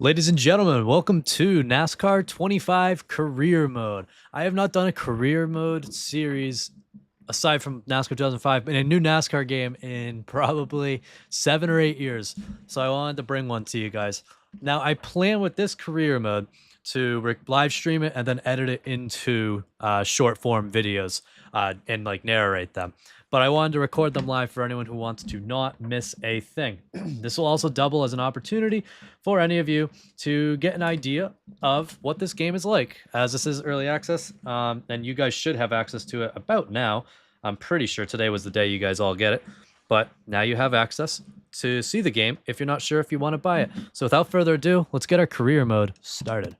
Ladies and gentlemen, welcome to NASCAR 25 Career Mode. I have not done a career mode series aside from NASCAR 2005 in a new NASCAR game in probably 7 or 8 years. So I wanted to bring one to you guys. Now, I plan with this career mode to live stream it and then edit it into short form videos and like narrate them. But I wanted to record them live for anyone who wants to not miss a thing. This will also double as an opportunity for any of you to get an idea of what this game is like, as this is early access, and you guys should have access to it about now. I'm pretty sure today was the day you guys all get it, but now you have access to see the game if you're not sure if you want to buy it. So without further ado, let's get our career mode started.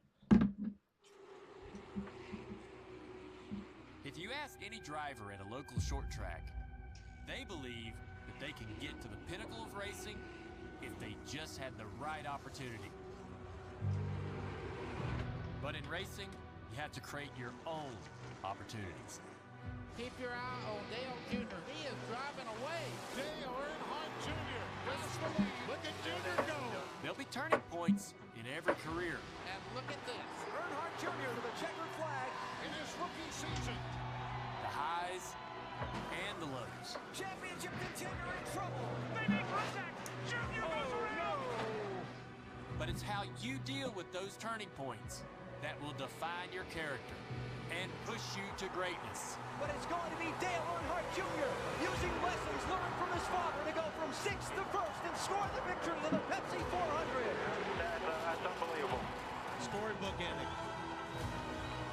If you ask any driver at a local short track, they believe that they can get to the pinnacle of racing if they just had the right opportunity. But in racing, you have to create your own opportunities. Keep your eye on Dale Jr. He is driving away. Dale Earnhardt Jr. That's the lead. Look at Jr. go. There'll be turning points in every career. And look at this. Earnhardt Jr. to the checkered flag In his rookie season. The highs and the lows. championship contender in trouble. They make contact. Jr. goes around. But it's how you deal with those turning points that will define your character and push you to greatness. But it's going to be Dale Earnhardt Jr. using lessons learned from his father to go from 6th to 1st and score the victory in the Pepsi 400. That's unbelievable. Storybook ending.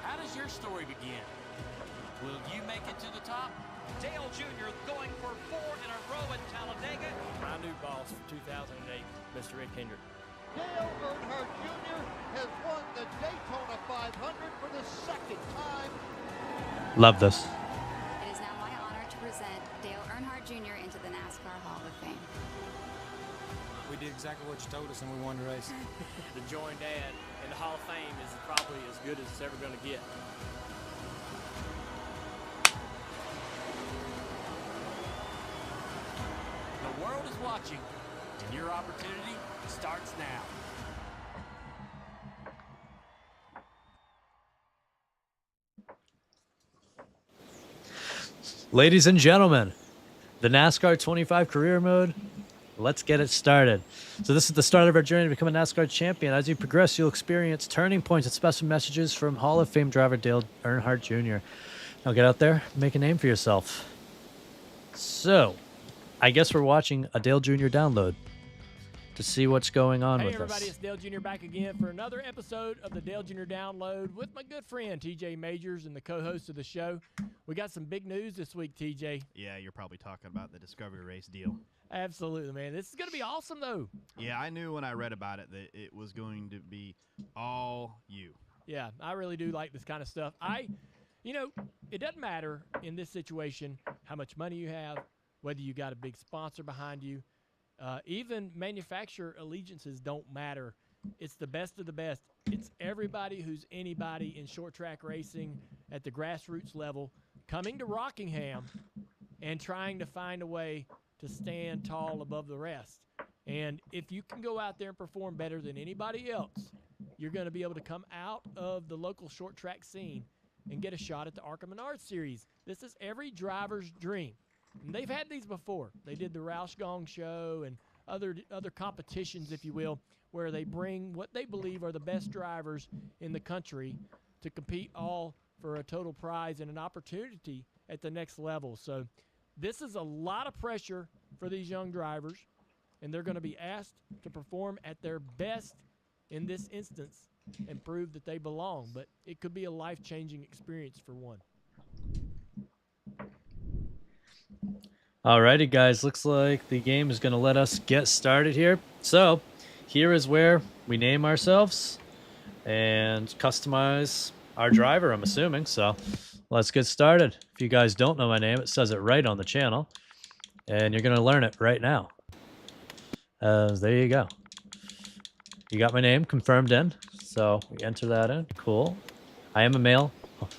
How does your story begin? Will you make it to the top? Dale Jr. going for 4 in a row at Talladega. My new boss for 2008, Mr. Rick Hendrick. Dale Earnhardt Jr. has won the Daytona 500 for the second time. Love this. It is now my honor to present Dale Earnhardt Jr. into the NASCAR Hall of Fame. We did exactly what you told us and we won the race. To join Dad in the Hall of Fame is probably as good as it's ever going to get. The world is watching, and your opportunity starts now. Ladies and gentlemen, the NASCAR 25 career mode, let's get it started. So this is the start of our journey to become a NASCAR champion. As you progress, you'll experience turning points and special messages from Hall of Fame driver Dale Earnhardt Jr. Now get out there, make a name for yourself. So, I guess we're watching a Dale Jr. download to see what's going on Hey with everybody, us. it's Dale Jr. back again for another episode of the Dale Jr. Download with my good friend TJ Majors and the co-host of the show. We got some big news this week, TJ. Yeah, you're probably talking about the Discovery Race deal. Absolutely, man. This is going to be awesome, though. Yeah, I knew when I read about it that it was going to be all you. Yeah, I really do like this kind of stuff. It doesn't matter in this situation how much money you have, whether you got a big sponsor behind you. Even manufacturer allegiances don't matter. It's the best of the best. It's everybody who's anybody in short track racing at the grassroots level coming to Rockingham and trying to find a way to stand tall above the rest. And if you can go out there and perform better than anybody else, you're going to be able to come out of the local short track scene and get a shot at the ARCA Menard Series. This is every driver's dream. And they've had these before. They did the Roush Gong Show and other competitions, if you will, where they bring what they believe are the best drivers in the country to compete all for a total prize and an opportunity at the next level. So this is a lot of pressure for these young drivers, and they're going to be asked to perform at their best in this instance and prove that they belong. But it could be a life-changing experience for one. Alrighty, guys, looks like the game is going to let us get started here. So, here is where we name ourselves and customize our driver, I'm assuming. So, let's get started. If you guys don't know my name, it says it right on the channel, and you're going to learn it right now. There you go. You got my name confirmed in, so we enter that in. Cool. I am a male.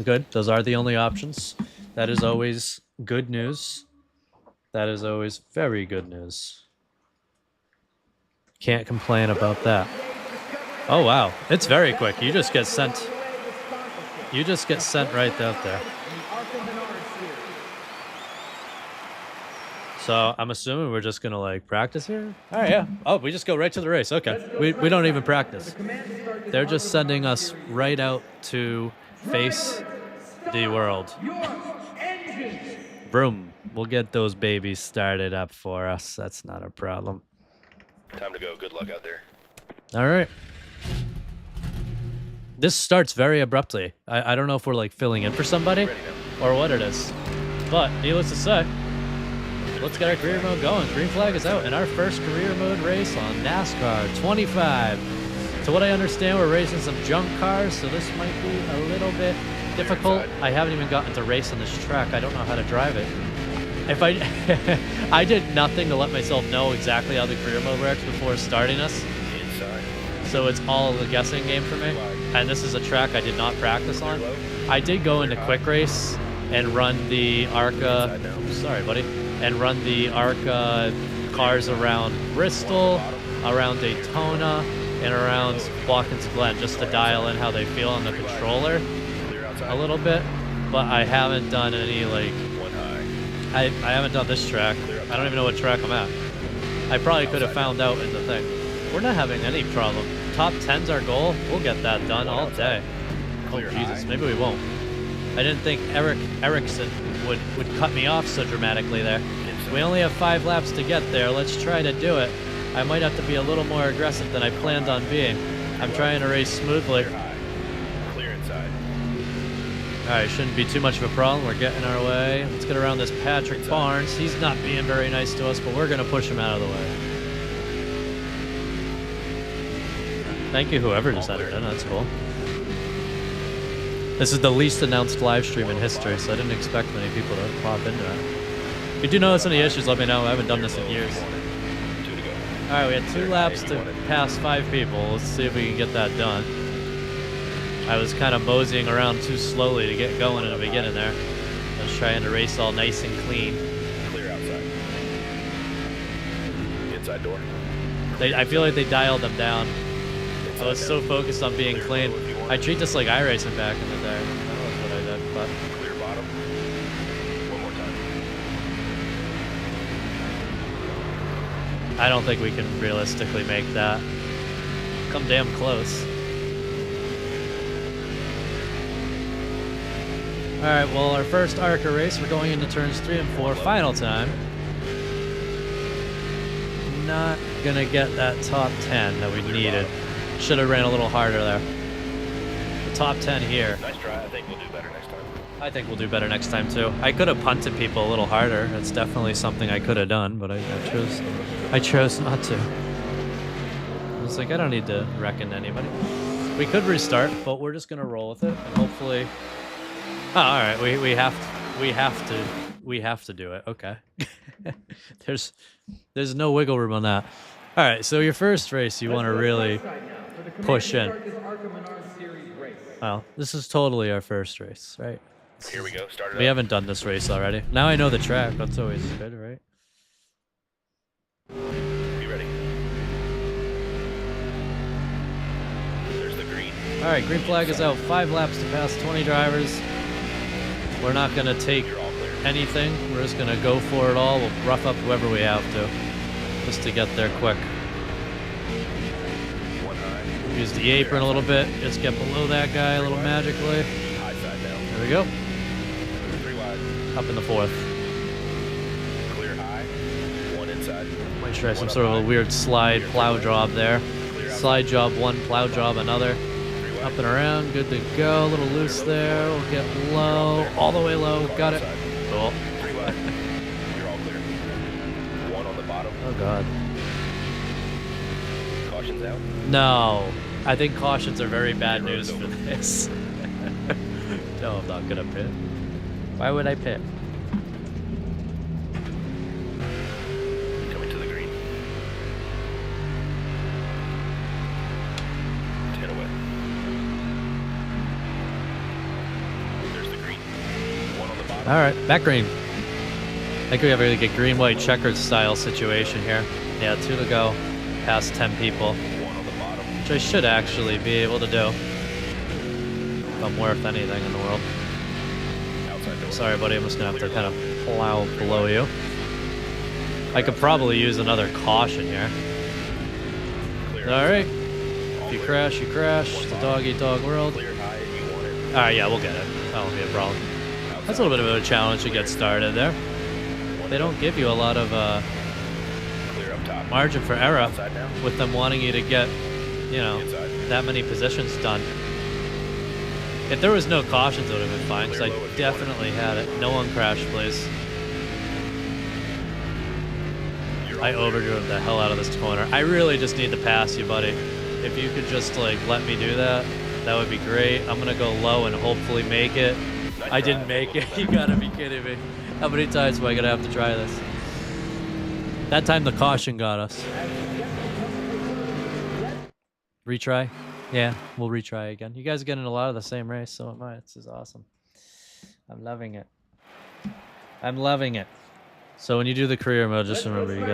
Good. Those are the only options. That is always good news. That is always very good news. Can't complain about that. Oh wow, it's very quick. You just get sent. You just get sent right out there. So I'm assuming we're just gonna like practice here. All right, yeah. Oh, we just go right to the race. Okay, we don't even practice. They're just sending us right out to face the world. Vroom. We'll get those babies started up for us. That's not a problem. Time to go. Good luck out there. All right. This starts very abruptly. I don't know if we're like filling in for somebody or what it is. But needless to say, let's get our career mode going. Green flag is out in our first career mode race on NASCAR 25. To what I understand, we're racing some junk cars, so this might be a little bit difficult. I haven't even gotten to race on this track. I don't know how to drive it. If I did nothing to let myself know exactly how the career mode works before starting us. Inside. So it's all a guessing game for me. And this is a track I did not practice on. I did go into quick race and run the ARCA. Sorry, buddy. And run the ARCA cars around Bristol, around Daytona, and around Watkins Glen, just to dial in how they feel on the controller a little bit. But I haven't done any like. I haven't done this track. I don't even know what track I'm at. I probably could have found out in the thing. We're not having any problem. Top 10's our goal. We'll get that done all day. Oh Jesus, maybe we won't. I didn't think Erickson would cut me off so dramatically there. We only have 5 laps to get there. Let's try to do it. I might have to be a little more aggressive than I planned on being. I'm trying to race smoothly. Clear inside. Alright, shouldn't be too much of a problem. We're getting our way. Let's get around this Patrick Barnes. He's not being very nice to us, but we're going to push him out of the way. Thank you, whoever just entered in. That's cool. This is the least announced live stream in history, so I didn't expect many people to pop into it. If you do notice any issues, let me know. I haven't done this in years. Alright, we had 2 laps to pass 5 people. Let's see if we can get that done. I was kind of moseying around too slowly to get going in the beginning there. I was trying to race all nice and clean. Clear outside. Inside door. I feel like they dialed them down. I was so focused on being clean. I treat this like iRacing back in the day. That was what I did, but... Clear bottom. One more time. I don't think we can realistically make that. Come damn close. Alright, well, our first ARCA race, we're going into turns 3 and 4, final time. Not gonna get that top 10 that we needed. Should have ran a little harder there. The top 10 here. Nice try. I think we'll do better next time. I think we'll do better next time too. I could have punted people a little harder. It's definitely something I could have done, but I chose not to. I was like, I don't need to reckon anybody. We could restart, but we're just gonna roll with it and hopefully. Oh, all right, we have to do it. Okay. There's no wiggle room on that. All right, so your first race, you want to really push in. Well, this is totally our first race, right? Here we go. Start it We up. haven't done this race already. Now I know the track. That's always good, right? Be ready. There's the green. All right, green flag is out. 5 laps to pass 20 drivers. We're not going to take You're all clear. anything. We're just going to go for it all. We'll rough up whoever we have to, just to get there quick. One high. Use the apron a little bit. Just get below that guy a little magically. High side down. There we go. 3 wide. Up in the 4th. Clear high. 1 inside. Might try some sort of a weird slide plow job there. Slide job 1, plow job another. 3 wide. Up and around, good to go. A little loose there. We'll get low, all the way low. Got it. Cool. 3 wide. You're all clear. 1 on the bottom. Oh god. Caution's out. No, I think cautions are very bad news for this. No, I'm not gonna pit. Why would I pit? Coming to the green. 10 away. There's the green. 1 on the bottom. All right, back green. I think we have a really good green-white checkered style situation here. Yeah, 2 to go. Past 10 people. 1 on the bottom. which I should actually be able to do. If I'm worth anything in the world. Outside door. Sorry, buddy, I'm just gonna have to kind of plow below you. I could probably use another caution here. Clear. Alright. If you crash, you crash. It's a dog-eat-dog world. Clear high if you want it. Alright, yeah, we'll get it. That won't be a problem. That's a little bit of a challenge to get started there. They don't give you a lot of Clear up top. margin for error Outside now. with them wanting you to get, you know, Inside. that many positions done. If there was no cautions, it would have been fine, because I definitely had it. No one crash, please. I overdrove the hell out of this corner. I really just need to pass you, buddy. If you could just, like, let me do that, that would be great. I'm going to go low and hopefully make it. I didn't make it. You gotta be kidding me. How many times am I gonna have to try this? That time the caution got us. Retry? Yeah, we'll retry again. You guys are getting a lot of the same race, so am I. This is awesome. I'm loving it. I'm loving it. So when you do the career mode, just remember you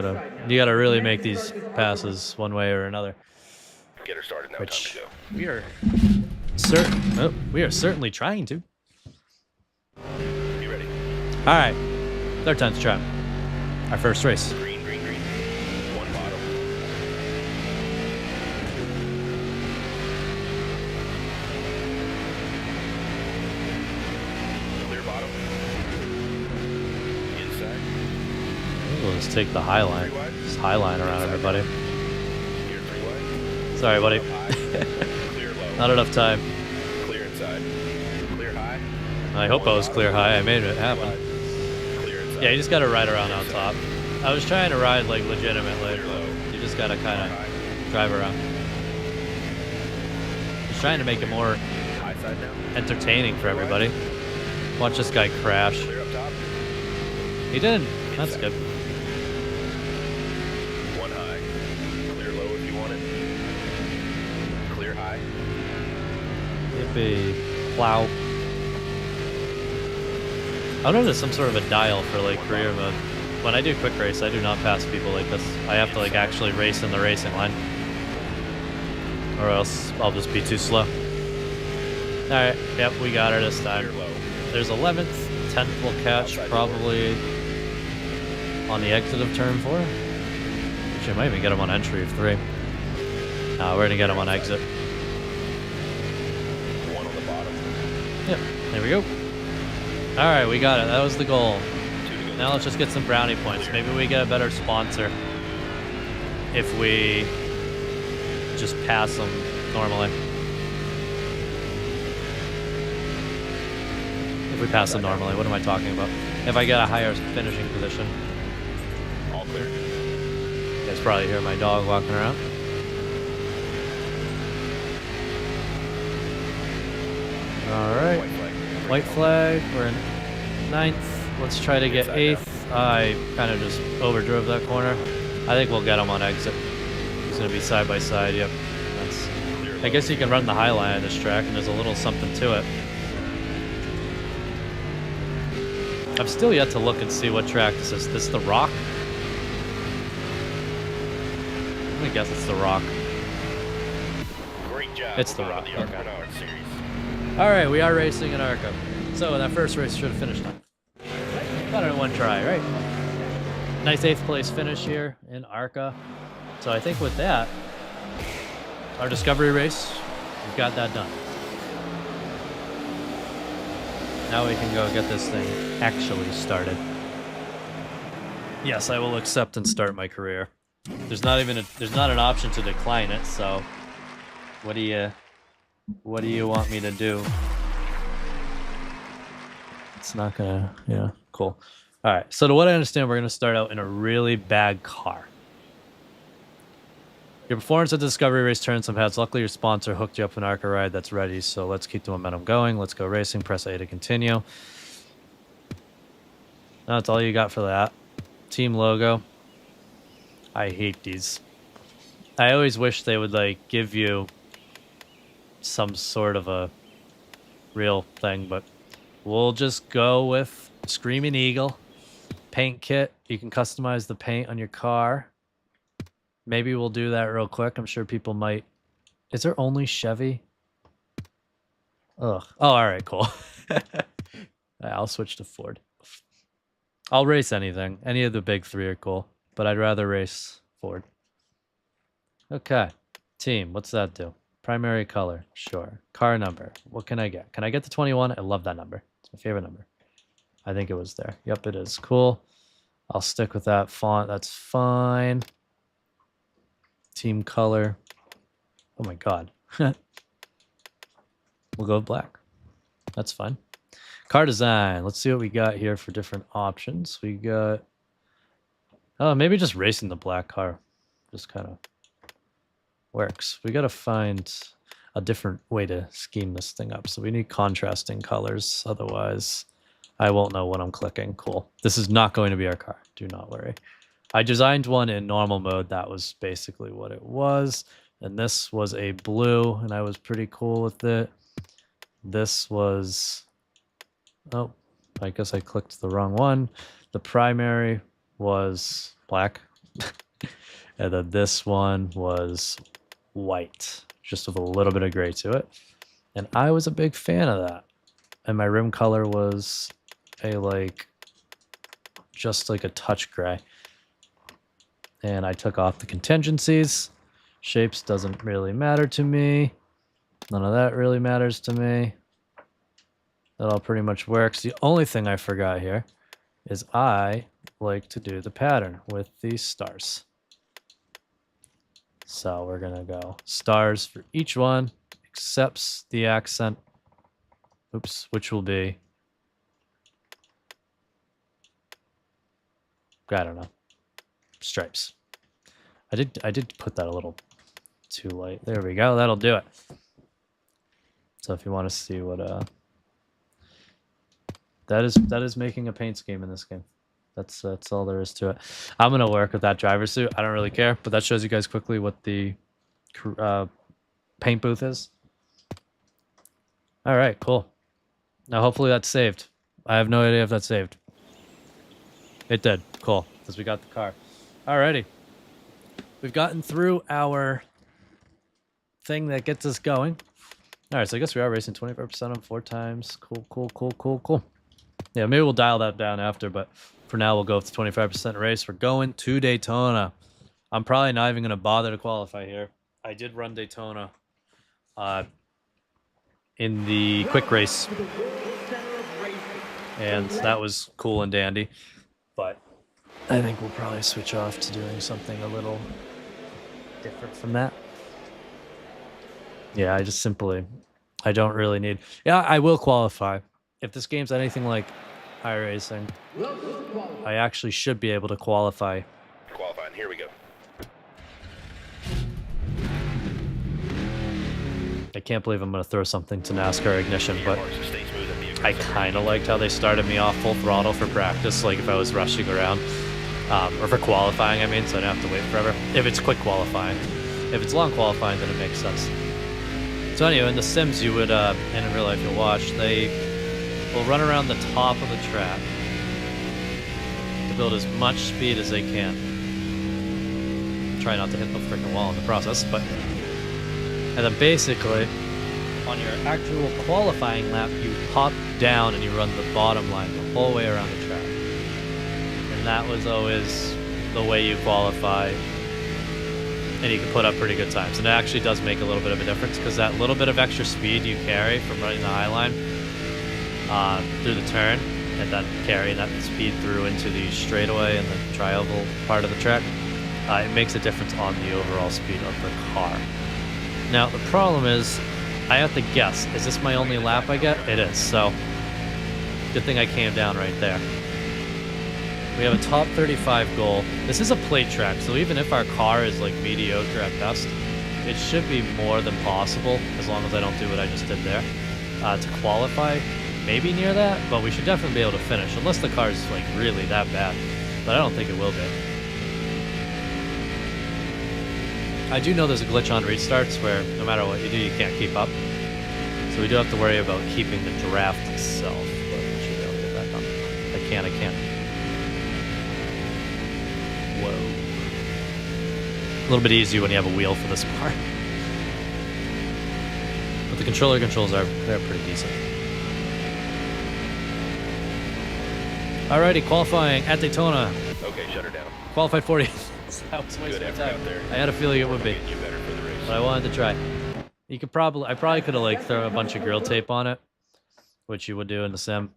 gotta really make these passes one way or another. Get her started now. Which Time we are certainly trying to. to go. Be ready. All right, third time's a charm. Our first race. Green, green, green. One bottom. Clear bottom. Inside. We'll just take the high line. Just high line around everybody. Here, 3 wide. Sorry, buddy. Up high. Clear low. Not enough time. Clear inside. Clear high. I hope I was clear high. I made it happen. Clear inside. Yeah, you just gotta ride around on top. I was trying to ride like legitimately. Clear low. You just gotta kind High. of drive around. Just trying to make it more High side now. entertaining for everybody. Watch this guy crash. Clear up top. He didn't. That's good. One high. Clear low if you want it. Clear high. Yippee. Plow. I don't know if there's some sort of a dial for like career mode. When I do quick race, I do not pass people like this. I have to like actually race in the racing line. Or else I'll just be too slow. Alright, yep, we got her this time. Clear low. There's 11th, 10th will catch probably on the exit of turn 4. Actually, I might even get him on entry of 3. We're gonna get him on exit. One on the bottom. Yep, there we go. Alright, we got it. That was the goal. 2 to go. Now let's just get some brownie points. Maybe we get a better sponsor if we just pass them normally. If we pass them normally, what am I talking about? If I get a higher finishing position. All clear. You guys probably hear my dog walking around. Alright. White flag. White flag, we're in 9th. Let's try to get 8th. I kind of just overdrove that corner. I think we'll get him on exit. He's going to be side by side, yep. That's, I guess you can run the high line on this track, and there's a little something to it. I'm still yet to look and see what track this is. This the Rock? I'm going to guess it's the Rock. Great job. It's the We're on Rock, The ARCA okay. Menard series. Alright, we are racing in ARCA. So that first race should have finished on. Got it in one try, right? Nice 8th place finish here in ARCA. So I think with that, our discovery race, we've got that done. Now we can go get this thing actually started. Yes, I will accept and start my career. There's not an option to decline it, so what do you want me to do? It's not gonna, yeah, cool. All right, so to what I understand, we're gonna start out in a really bad car. Your performance at the Discovery race turned some heads. Luckily, your sponsor hooked you up an ARCA ride that's ready, so let's keep the momentum going. Let's go racing. Press A to continue. That's all you got for that. Team logo. I hate these. I always wish they would, like, give you some sort of a real thing, but we'll just go with Screaming Eagle. Paint kit. You can customize the paint on your car. Maybe we'll do that real quick. I'm sure people might Is there only Chevy? Ugh. Oh, all right, cool. I'll switch to Ford. I'll race anything. Any of the big three are cool, but I'd rather race Ford. Okay. Team, what's that do? Primary color, sure. Car number, what can I get? Can I get the 21? I love that number. It's my favorite number. I think it was there. Yep, it is. Cool. I'll stick with that font. That's fine. Team color. Oh my god. We'll go with black. That's fine. Car design. Let's see what we got here for different options. We got... Oh, maybe just racing the black car. Just kind of works. We got to find a different way to scheme this thing up. So we need contrasting colors. Otherwise, I won't know what I'm clicking. Cool. This is not going to be our car. Do not worry. I designed one in normal mode. That was basically what it was. And this was a blue, and I was pretty cool with it. This was... Oh, I guess I clicked the wrong one. The primary was black. And then this one was white, just with a little bit of gray to it. And I was a big fan of that. And my rim color was just like a touch gray. And I took off the contingencies. Shapes doesn't really matter to me. None of that really matters to me. That all pretty much works. The only thing I forgot here is I like to do the pattern with these stars. So we're going to go stars for each one, except the accent. Oops, which will be... I don't know. Stripes. I did put that a little too light. There we go. That'll do it. So if you want to see what that is making a paint scheme in this game. That's all there is to it. I'm gonna work with that driver suit. I don't really care, but that shows you guys quickly what the paint booth is. All right, cool. Now hopefully that's saved. I have no idea if that's saved. It did. Cool, because we got the car. Alrighty. We've gotten through our thing that gets us going. All right, so I guess we are racing 25% on 4 times. Cool. Yeah, maybe we'll dial that down after, but for now we'll go with the 25% race. We're going to Daytona. I'm probably not even going to bother to qualify here. I did run Daytona in the quick race, and that was cool and dandy, but I think we'll probably switch off to doing something a little different from that. Yeah, I don't really need... Yeah, I will qualify. If this game's anything like iRacing, I actually should be able to qualify. Qualifying, here we go. I can't believe I'm going to throw something to NASCAR Ignition, but I kind of liked how they started me off full throttle for practice, like if I was rushing around, or for qualifying, I mean, so I don't have to wait forever. If it's quick qualifying. If it's long qualifying, then it makes sense. So anyway, in The Sims, you would, and in real life you'll watch, they will run around the top of the track to build as much speed as they can. Try not to hit the freaking wall in the process, but... And then basically, on your actual qualifying lap, you hop down and you run the bottom line the whole way around the track. And that was always the way you qualify. And you can put up pretty good times. And it actually does make a little bit of a difference, because that little bit of extra speed you carry from running the high line through the turn, and then carrying that speed through into the straightaway and the tri-oval part of the track, it makes a difference on the overall speed of the car. Now, the problem is, I have to guess, is this my only lap I get? It is, so good thing I came down right there. We have a top 35 goal. This is a plate track, so even if our car is like mediocre at best, it should be more than possible, as long as I don't do what I just did there, to qualify. Maybe near that, but we should definitely be able to finish, unless the car is like really that bad, but I don't think it will be. I do know there's a glitch on restarts where no matter what you do, you can't keep up. So we do have to worry about keeping the draft itself, but we should be able to get that done. If I can't. Whoa. A little bit easier when you have a wheel for this part. controller controls they're pretty decent. Alrighty, qualifying at Daytona. Okay, shut her down. Qualified 40. That was Good wasting effort time. out there. I had a feeling it would be, Getting you better for the race. but I wanted to try. You could probably, I probably could have like thrown a bunch of grill tape on it, which you would do in the sim,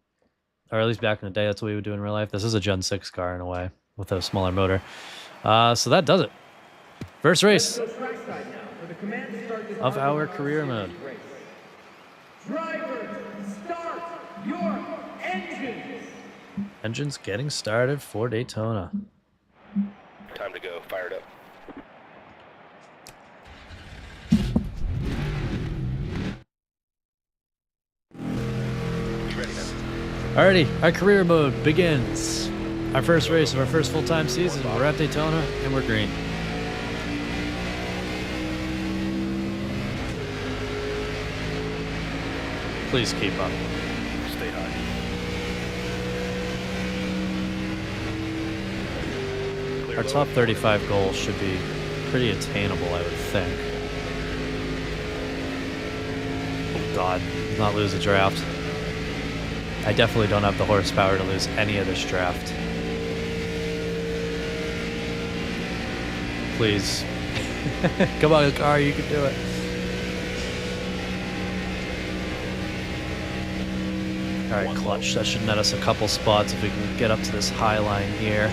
or at least back in the day. That's what we would do in real life. This is a Gen 6 car in a way with a smaller motor. So that does it. First race of our career mode. Drivers, start your engines. Engines getting started for Daytona. Time to go. Fired up. You ready now? Alrighty, our career mode begins. Our first race of our first full-time season. We're at Daytona and we're green. Please keep up. Stay high. Clear Our low. top 35 goal should be pretty attainable, I would think. Oh god, not lose a draft. I definitely don't have the horsepower to lose any of this draft. Please. Come on, car, you can do it. Alright, clutch. That should net us a couple spots if we can get up to this high line here.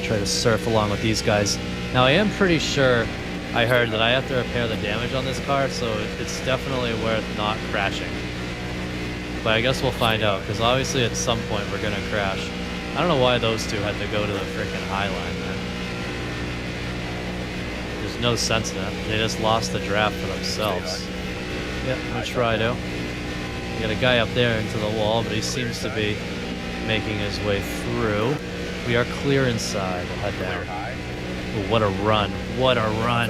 Try to surf along with these guys. Now, I am pretty sure I heard that I have to repair the damage on this car, so it's definitely worth not crashing. But I guess we'll find out, because obviously at some point we're going to crash. I don't know why those two had to go to the freaking high line, man. There's no sense in it. They just lost the draft for themselves. Yep, I'm gonna try to. We got a guy up there into the wall, but he seems to be making his way through. We are clear inside. We'll head down. Ooh, what a run. What a run.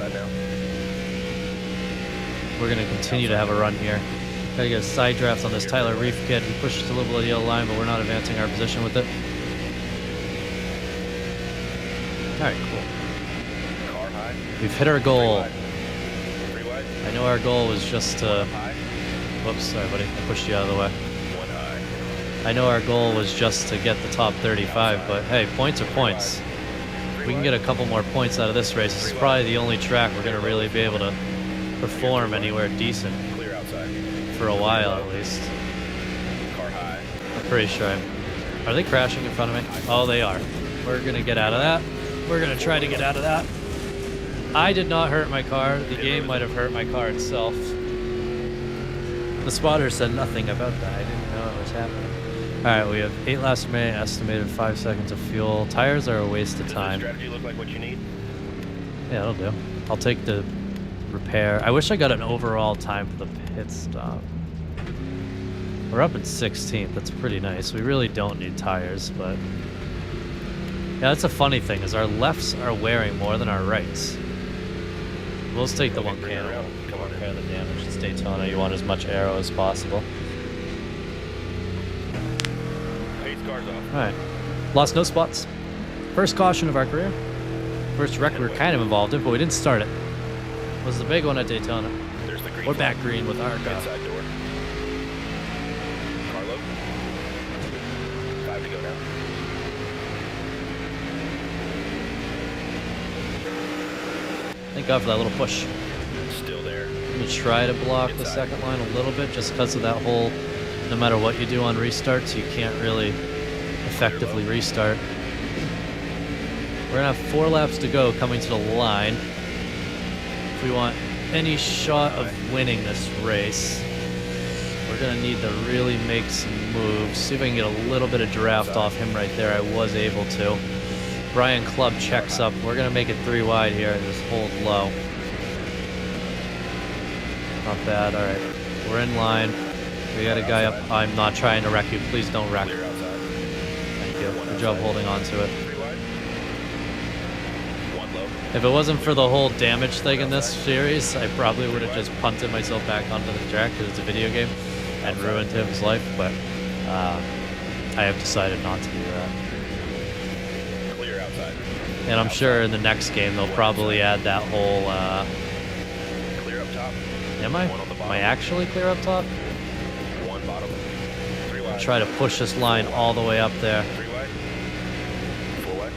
We're going to continue to have a run here. Gotta get a side draft on this Tyler Reef kid. He pushes a little bit of the yellow line, but we're not advancing our position with it. Alright, cool. Car high. We've hit our goal. Three wide. I know our goal was just to... High. Whoops, sorry buddy. I pushed you out of the way. One high. I know our goal was just to get the top 35, but hey, points are points. We can get a couple more points out of this race. This is probably the only track we're going to really be able to perform anywhere decent Clear outside. for a while at least. Car high. I'm pretty sure. Are they crashing in front of me? Oh, they are. We're going to get out of that. We're going to try to get out of that. I did not hurt my car. The game might have hurt my car itself. The spotter said nothing about that. I didn't know it was happening. Alright, we have 8 last minute, estimated 5 seconds of fuel. Tires are a waste of Does time. the strategy look like what you need? Yeah, that'll do. I'll take the repair. I wish I got an overall time for the pit stop. We're up in 16th. That's pretty nice. We really don't need tires, but... yeah, that's a funny thing, is our lefts are wearing more than our rights. We'll just take the one bring it can. around. Come on in. Repair the damage. It's Daytona. You want as much aero as possible. Pace cars off. Alright. Lost no spots. First caution of our career. First wreck we were kind of involved in, but we didn't start it. Was the big one at Daytona. There's the green We're flag. back green with ARCA. Inside door. Car low. 5 to go now. Thank God for that little push. Still there. I'm going to try to block the second line a little bit just because of that whole, no matter what you do on restarts, you can't really effectively restart. We're going to have 4 laps to go coming to the line. If we want any shot of winning this race, we're going to need to really make some moves. See if I can get a little bit of draft off him right there. I was able to. Brian Clubb checks up. We're going to make it 3 wide here and just hold low. Not bad. All right. We're in line. We got a guy up. I'm not trying to wreck you. Please don't wreck. Clear outside. Thank you. Good job holding on to it. 3 wide. 1 low. If it wasn't for the whole damage thing in this series, I probably would have just punted myself back onto the track because it's a video game and ruined his life, but I have decided not to do that. Clear outside. And I'm sure in the next game they'll probably add that whole, Clear up top. am I? 1 on the bottom. Am I actually clear up top? One bottom. 3 wide. Try to push this line all the way up there. 3 wide. 4 wide.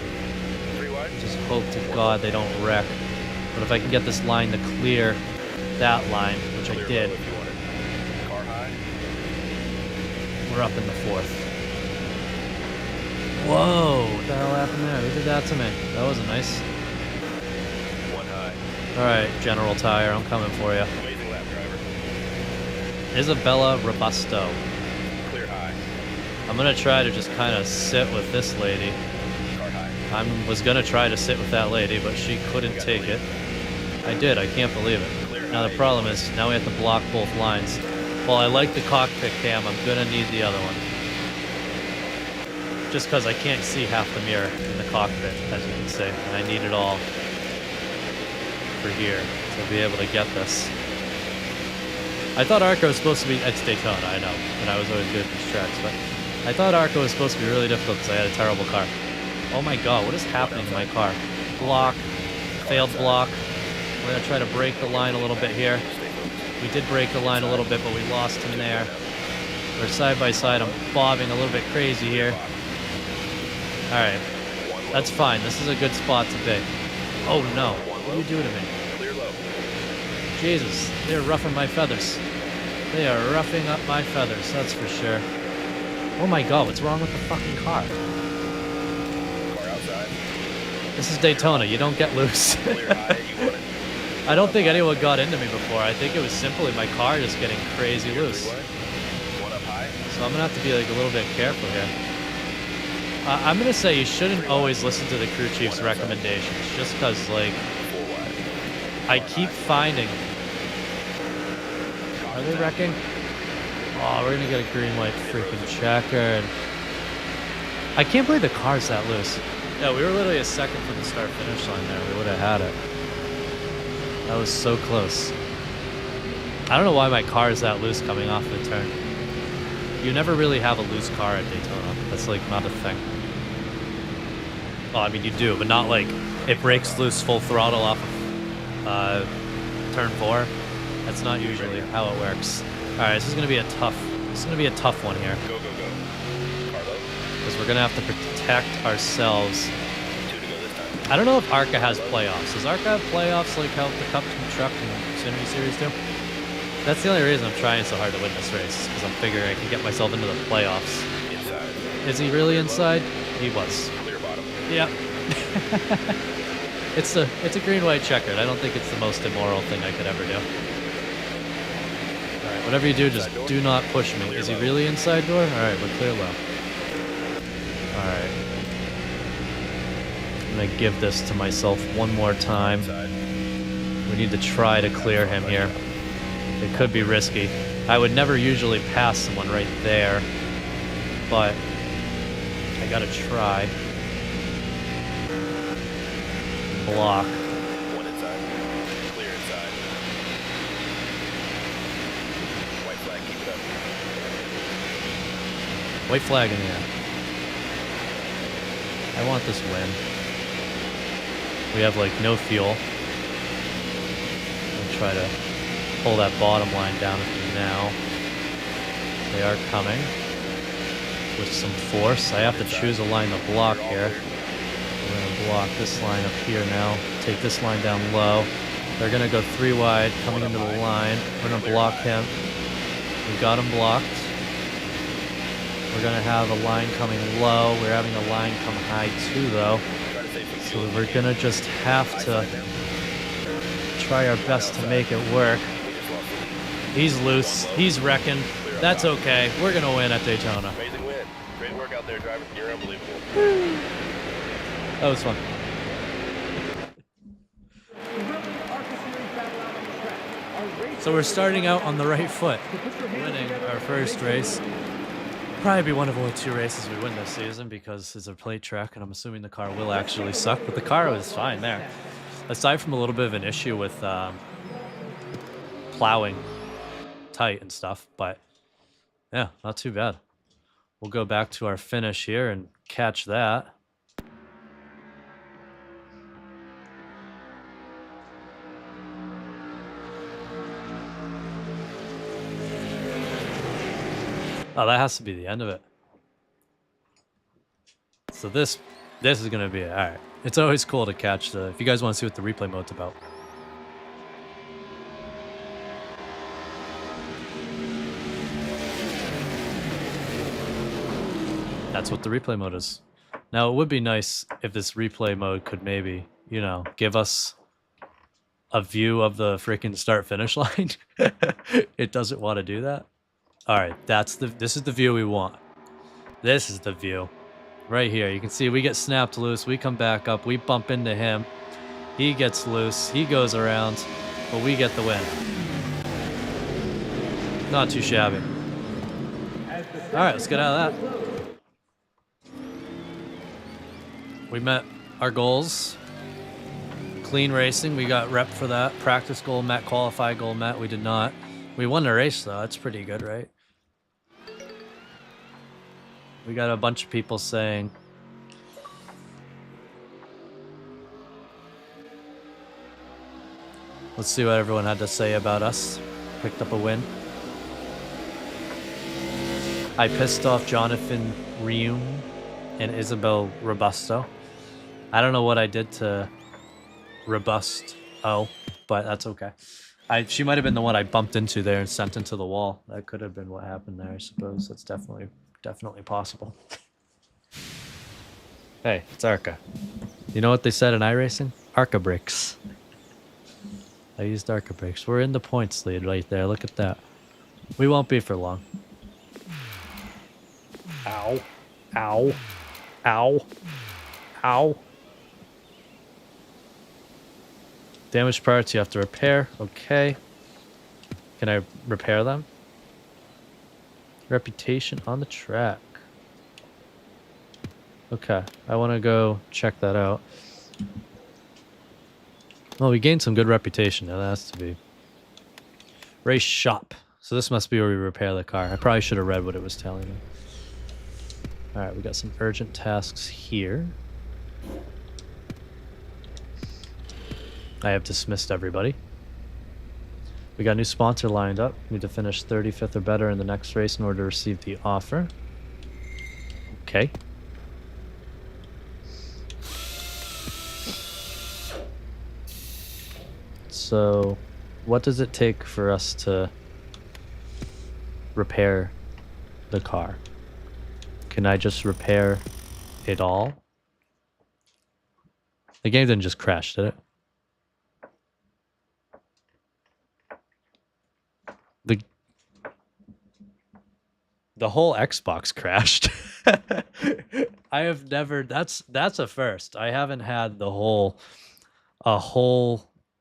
3 wide. Just hope to God they don't wreck. But if I can get this line to clear that line, which I Clear did, low if you want it. Car high. we're up in the 4th. Whoa, what the hell happened there? Who did that to me? That wasn't nice. 1 high. Alright, General Tire, I'm coming for you. Amazing lap, driver. Isabella Robusto. Clear high. I'm gonna try to just kind of sit with this lady. Car high. I was gonna try to sit with that lady, but she couldn't take it. I did, I can't believe it. Now the problem is, now we have to block both lines. While I like the cockpit cam, I'm gonna need the other one. Just because I can't see half the mirror in the cockpit, as you can see, and I need it all for here to be able to get this. I thought ARCA was supposed to be, it's Daytona, I know, and I was always good at these tracks, but I thought ARCA was supposed to be really difficult because I had a terrible car. Oh my god, what is happening to my car? Block, failed block. We're gonna try to break the line a little bit here. We did break the line a little bit, but we lost him there. We're side by side, I'm bobbing a little bit crazy here. Alright, that's fine, this is a good spot to be. Oh no, what do you do to me? Clear low. Jesus, they're roughing my feathers. They are roughing up my feathers, that's for sure. Oh my god, what's wrong with the fucking car? Car outside. This is Daytona, you don't get loose. Clear high. You want it. I don't think anyone got into me before. I think it was simply my car just getting crazy loose. 3 wide. 1 up high. So I'm gonna have to be like a little bit careful here. I'm gonna say you shouldn't always listen to the crew chief's recommendations, just because like 4 wide. I keep finding. Are they wrecking? Oh, we're gonna get a green white freaking checker. And I can't believe the car's that loose. Yeah, we were literally a second from the start finish line there. We would have had it. That was so close. I don't know why my car is that loose coming off the turn. You never really have a loose car at Daytona. That's like not a thing. Well, I mean you do, but not like it breaks loose full throttle off of turn 4. That's not usually how it works. All right, this is gonna be a tough one here. Go, go, go. Car low. Because we're gonna have to protect ourselves. 2 to go this time. I don't know if ARCA has playoffs. Does ARCA have playoffs like how the Cup Truck and Xfinity Series do? That's the only reason I'm trying so hard to win this race, because I'm figuring I can get myself into the playoffs. Inside. Is he really inside? He was. Clear bottom. Yep. It's a green-white checkered. I don't think it's the most immoral thing I could ever do. Alright, whatever you do, just do not push me. Is he really inside door? Alright, we're clear low. Alright. I'm gonna give this to myself one more time. Inside. We need to try to clear him here. It could be risky. I would never usually pass someone right there, but I gotta try. Block. 1 inside. Clear inside. White flag, keep it up. White flag in the air. I want this win. We have like no fuel. I'll try to pull that bottom line down now. They are coming with some force. I have to choose a line to block here. We're going to block this line up here now. Take this line down low. They're going to go 3 wide, coming into the line. We're going to block him. We got him blocked. We're going to have a line coming low. We're having a line come high too, though. So we're going to just have to try our best to make it work. He's loose. He's wrecking. That's okay. We're going to win at Daytona. Amazing win. Great work out there, driver. You're unbelievable. That was fun. So we're starting out on the right foot, winning our first race. Probably be one of only 2 races we win this season because it's a plate track, and I'm assuming the car will actually suck, but the car was fine there. Aside from a little bit of an issue with plowing tight and stuff, but yeah, not too bad. We'll go back to our finish here and catch that. Oh, that has to be the end of it. So this is gonna be it. All right. It's always cool to catch the. If you guys want to see what the replay mode's about. That's what the replay mode is. Now, it would be nice if this replay mode could maybe, you know, give us a view of the freaking start-finish line. It doesn't want to do that. All right, this is the view we want. This is the view. Right here, you can see we get snapped loose. We come back up. We bump into him. He gets loose. He goes around, but we get the win. Not too shabby. All right, let's get out of that. We met our goals. Clean racing, we got rep for that. Practice goal met, qualify goal met. We did not. We won the race though. That's pretty good, right? We got a bunch of people saying let's see what everyone had to say about us. Picked up a win. I pissed off Jonathan Rium and Isabel Robusto. I don't know what I did to Robust but that's okay. She might have been the one I bumped into there and sent into the wall. That could have been what happened there, I suppose. That's definitely possible. Hey, it's ARCA. You know what they said in iRacing? ARCA brakes. I used ARCA brakes. We're in the points lead right there. Look at that. We won't be for long. Ow. Ow. Ow. Ow. Damaged parts you have to repair. Okay. Can I repair them? Reputation on the track. Okay. I want to go check that out. Well, we gained some good reputation. Now that has to be. Race shop. So this must be where we repair the car. I probably should have read what it was telling me. Alright, we got some urgent tasks here. I have dismissed everybody. We got a new sponsor lined up. Need to finish 35th or better in the next race in order to receive the offer. Okay. So, what does it take for us to repair the car? Can I just repair it all? The game didn't just crash, did it? The whole Xbox crashed. I have never. That's a first. I haven't had the whole.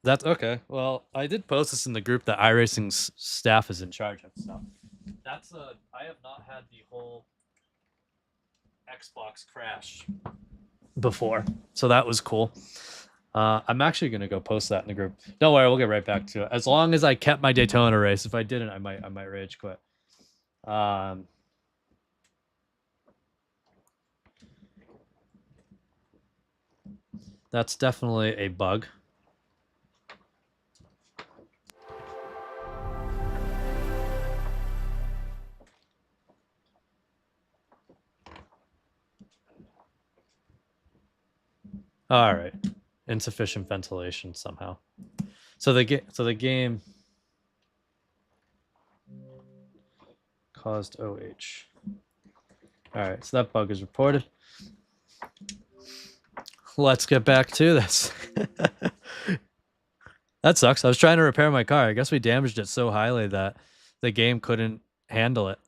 That's okay. Well, I did post this in the group that iRacing's staff is in charge of stuff. I have not had the whole Xbox crash before, so that was cool. I'm actually gonna go post that in the group. Don't worry, we'll get right back to it. As long as I kept my Daytona race. If I didn't, I might rage quit. That's definitely a bug. All right, insufficient ventilation somehow. So the game caused OH. All right, so that bug is reported. Let's get back to this. That sucks. I was trying to repair my car. I guess we damaged it so highly that the game couldn't handle it.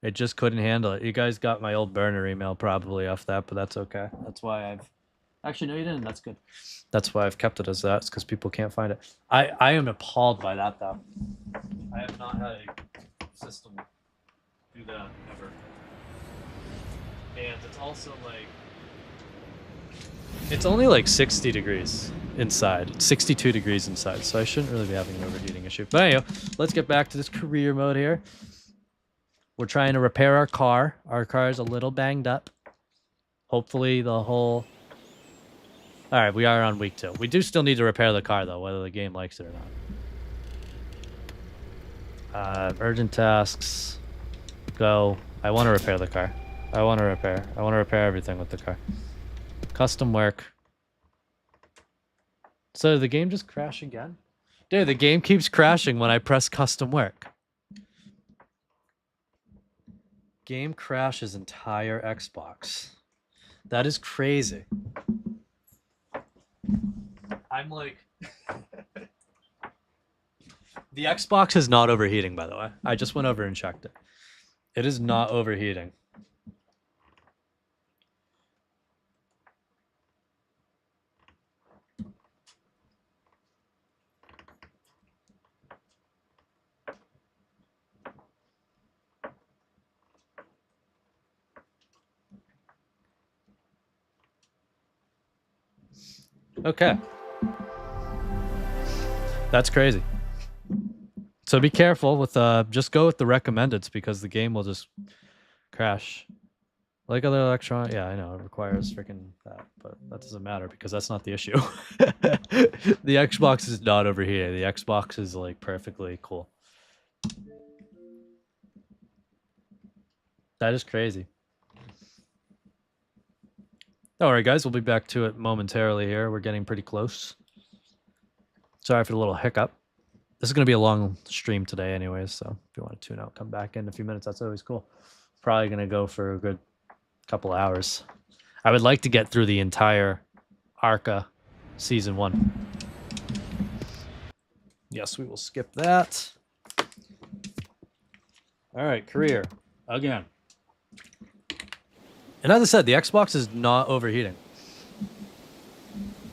It just couldn't handle it. You guys got my old burner email probably off that, but that's okay. That's why I've... Actually, no, you didn't. That's good. That's why I've kept it as that. It's because people can't find it. I am appalled by that, though. I have not had a system do that ever. And it's also like... It's only like 60 degrees inside. It's 62 degrees inside, so I shouldn't really be having an overheating issue. But anyway, let's get back to this career mode here. We're trying to repair our car. Our car is a little banged up. Hopefully the whole... Alright, we are on week 2. We do still need to repair the car, though, whether the game likes it or not. Urgent tasks. Go. I want to repair the car. I want to repair. I want to repair everything with the car. Custom work. So did the game just crash again? Dude, the game keeps crashing when I press custom work. Game crashes entire Xbox. That is crazy. I'm like... The Xbox is not overheating, by the way. I just went over and checked it. It is not overheating. Okay. That's crazy. So be careful with just go with the recommendeds because the game will just crash. Like other electronic, yeah, I know it requires freaking that, but that doesn't matter because that's not the issue. The Xbox is not overheating. The Xbox is like perfectly cool. That is crazy. All right, guys, we'll be back to it momentarily here. We're getting pretty close. Sorry for the little hiccup. This is going to be a long stream today anyways, so if you want to tune out, come back in a few minutes. That's always cool. Probably going to go for a good couple hours. I would like to get through the entire ARCA Season 1. Yes, we will skip that. All right, career. Again. And as I said, the Xbox is not overheating.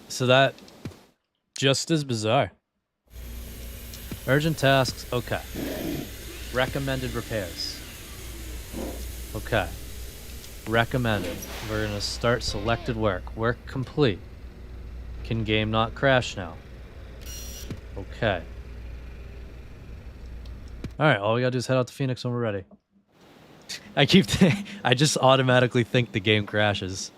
So that just is bizarre. Urgent tasks, okay. Recommended repairs. Okay. Recommended. We're gonna start selected work. Work complete. Can game not crash now? Okay. Alright, all we gotta do is head out to Phoenix when we're ready. I just automatically think the game crashes.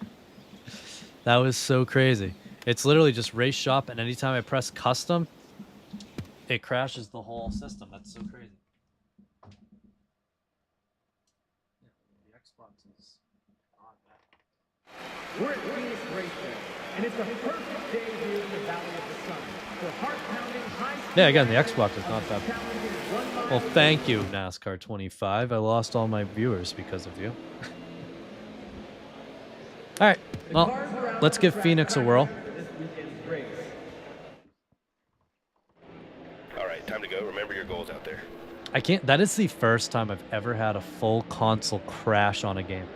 That was so crazy. It's literally just race shop, and anytime I press custom, it crashes the whole system. That's so crazy. The Xbox is on that. We're at Phoenix Racing, and it's a perfect day here in the Valley of the Sun for heart-pounding high. Yeah, again, the Xbox is not that. Well, thank you, NASCAR 25. I lost all my viewers because of you. All right, well, let's give Phoenix a whirl. All right, time to go. Remember your goals out there. I can't. That is the first time I've ever had a full console crash on a game.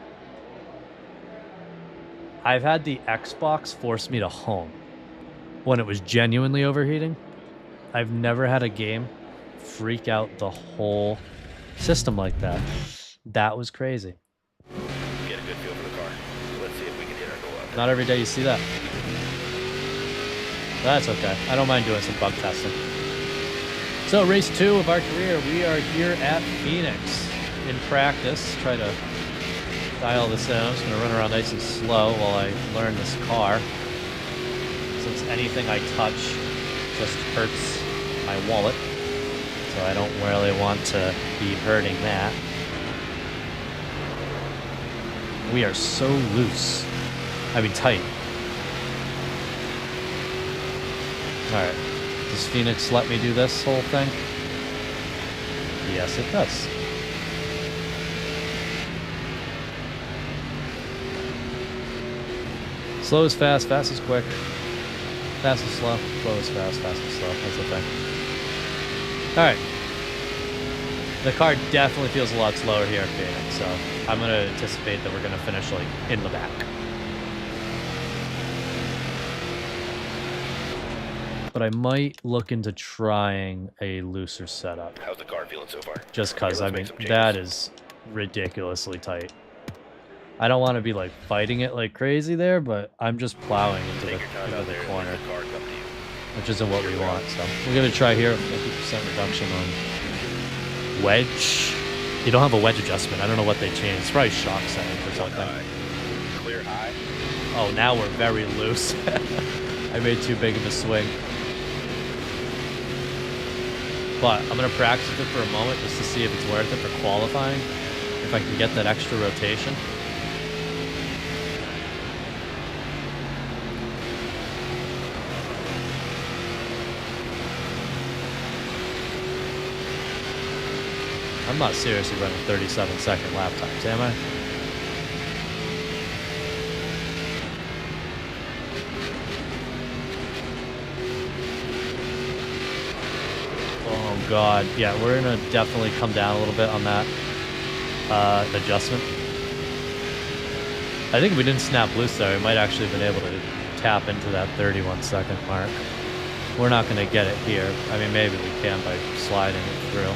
I've had the Xbox force me to home when it was genuinely overheating. I've never had a game freak out the whole system like that. That was crazy. Get a good feel for the car. Let's see if we can hit our goal out there. Not every day you see that. That's okay. I don't mind doing some bug testing. So race 2 of our career, we are here at Phoenix in practice. Try to dial this in. I'm just going to run around nice and slow while I learn this car. Since anything I touch just hurts my wallet. So I don't really want to be hurting that. We are so loose. I mean tight. Alright. Does Phoenix let me do this whole thing? Yes, it does. Slow is fast, fast is quick. Fast is slow, slow is fast, fast is slow. That's the thing. Alright. The car definitely feels a lot slower here at Phoenix, so I'm going to anticipate that we're going to finish like in the back. But I might look into trying a looser setup. How's the car feeling so far? Just because, I mean, that is ridiculously tight. I don't want to be like fighting it like crazy there, but I'm just plowing into the corner, which isn't what we want. So we're going to try here 50% reduction on wedge. You don't have a wedge adjustment. I don't know what they changed. It's probably shock settings or something. Clear high. Oh, now we're very loose. I made too big of a swing. But I'm going to practice it for a moment just to see if it's worth it for qualifying. if I can get that extra rotation. I'm not seriously running 37-second lap times, am I? Oh god, yeah, we're gonna definitely come down a little bit on that adjustment. I think if we didn't snap loose there, we might actually have been able to tap into that 31-second mark. We're not gonna get it here. I mean, maybe we can by sliding it through.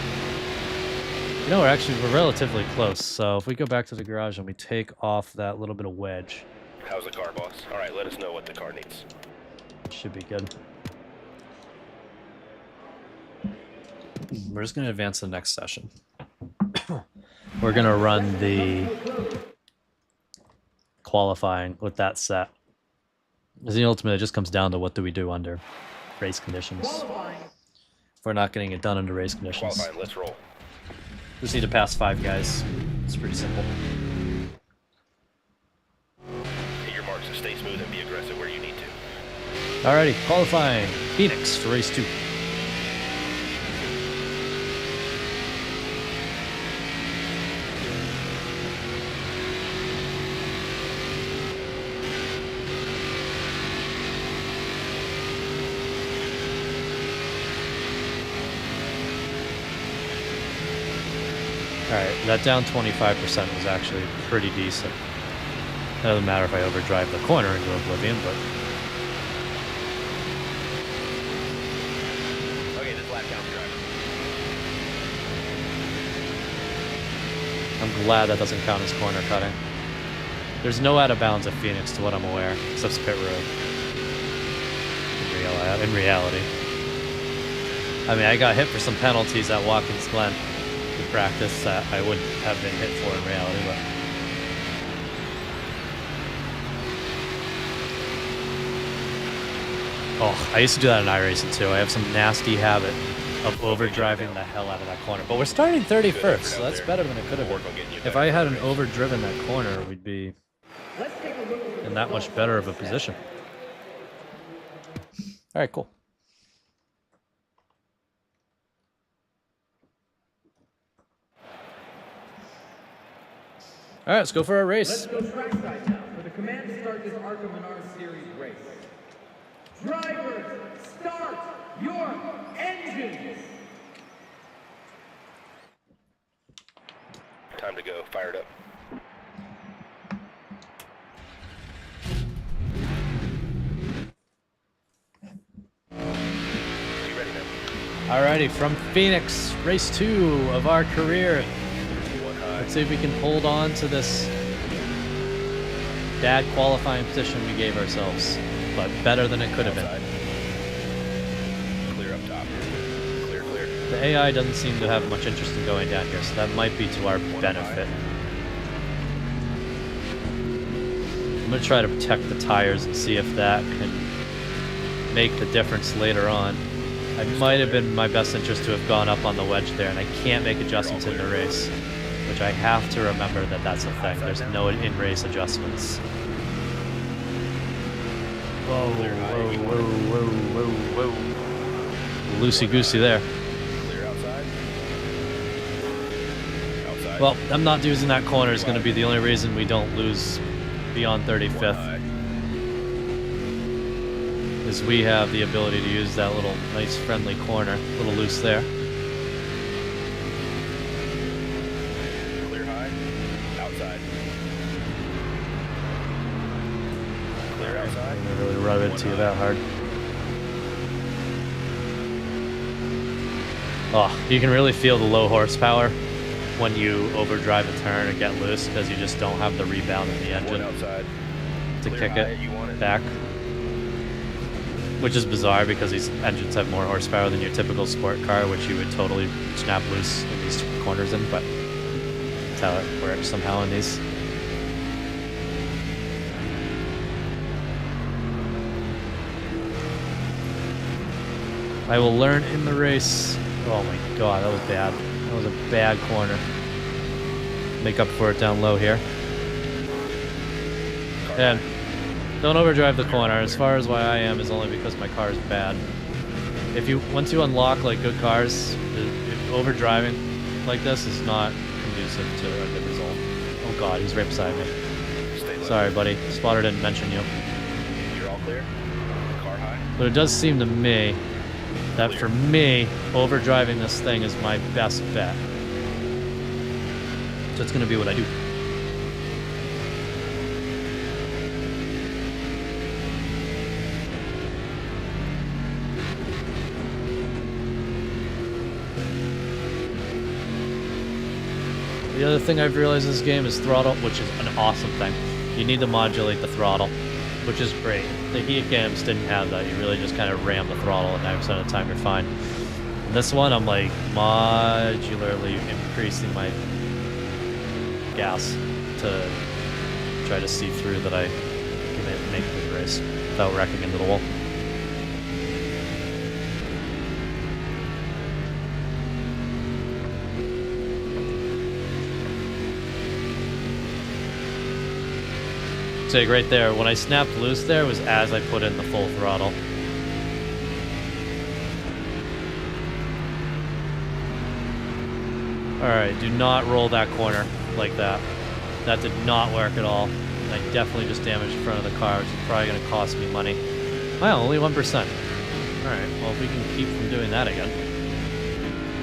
You know, we're relatively close, so if we go back to the garage and we take off that little bit of wedge. How's the car, boss? All right, let us know what the car needs. Should be good. We're just going to advance to the next session. We're going to run the qualifying with that set. Because ultimately it just comes down to what do we do under race conditions. If we're not getting it done under race conditions. Qualifying, let's roll. Just need to pass 5 guys. It's pretty simple. Hit your marks and stay smooth and be aggressive where you need to. Alrighty, qualifying. Phoenix for race 2. Alright, that down 25% was actually pretty decent. It doesn't matter if I overdrive the corner into oblivion, but... Okay, this lap counts, driver. I'm glad that doesn't count as corner cutting. There's no out of bounds at Phoenix to what I'm aware, except pit road. In reality. I mean, I got hit for some penalties at Watkins Glen. Practice that I wouldn't have been hit for in reality, but oh, I used to do that in iRacing too. I have some nasty habit of overdriving the hell out of that corner. But we're starting 31st, so that's better than it could have been. If I hadn't overdriven that corner, we'd be in that much better of a position. All right, cool. All right, let's go for our race. Let's go trackside now for the command to start this ARCA Series race. Drivers, start your engines. Time to go. Fired up. You ready now? Alrighty, from Phoenix, race 2 of our career. Let's see if we can hold on to this bad qualifying position we gave ourselves, but better than it could have been. Clear up top. Clear, clear. The AI doesn't seem to have much interest in going down here, so that might be to our benefit. I'm going to try to protect the tires and see if that can make the difference later on. It might have been my best interest to have gone up on the wedge there, and I can't make adjustments in the race. Which I have to remember that that's a thing. There's no in-race adjustments. Whoa, whoa, whoa, whoa, whoa, whoa. Loosey-goosey there. Clear outside. Outside. Well, I'm not using that corner is going to be the only reason we don't lose beyond 35th. Is we have the ability to use that little nice friendly corner. A little loose there. Really rub into you that hard. Oh, you can really feel the low horsepower when you overdrive a turn and get loose because you just don't have the rebound in the engine to kick it back. Which is bizarre because these engines have more horsepower than your typical sport car, which you would totally snap loose in these corners in, but that's how it works somehow in these. I will learn in the race. Oh my god, that was bad. That was a bad corner. make up for it down low here. Car And don't overdrive the corner. As far as why I am is only because my car is bad. Once you unlock like good cars, overdriving like this is not conducive to a good result. Oh god, he's right beside me. Stay low. Sorry, buddy. Spotter didn't mention you. You're all clear. Car high. But it does seem to me that Clear. for me, overdriving this thing is my best bet. So it's going to be what I do. The other thing I've realized in this game is throttle, which is an awesome thing. You need to modulate the throttle, which is great. The heat games didn't have that. You really just kind of ram the throttle, and 9% of the time you're fine. In this one, I'm like modularly increasing my gas to try to see through that I can make a good race without wrecking into the wall. Take right there, when I snapped loose there was as I put in the full throttle. Alright, do not roll that corner like that. That did not work at all. And I definitely just damaged the front of the car, which is probably going to cost me money. Wow, only 1%. Alright, well if we can keep from doing that again,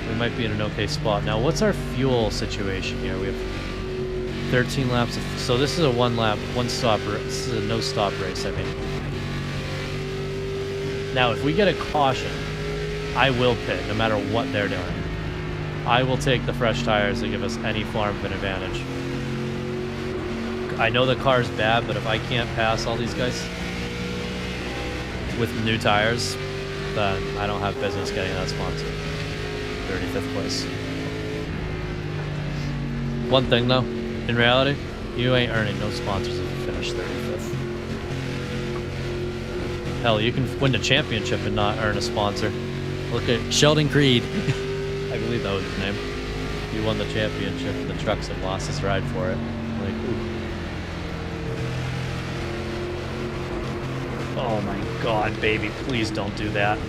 we might be in an okay spot. Now what's our fuel situation here? We have 13 laps. So this is a one stop. This is a no stop race. I mean, now if we get a caution, I will pit no matter what they're doing. I will take the fresh tires to give us any form of an advantage. I know the car's bad, but if I can't pass all these guys with new tires, then I don't have business getting that sponsor. 35th place. One thing though. In reality, you ain't earning no sponsors if you finish 35th. Hell, you can win the championship and not earn a sponsor. Look at Sheldon Creed. I believe that was his name. He won the championship and the trucks have lost his ride for it. Like, ooh. Oh my god, baby, please don't do that.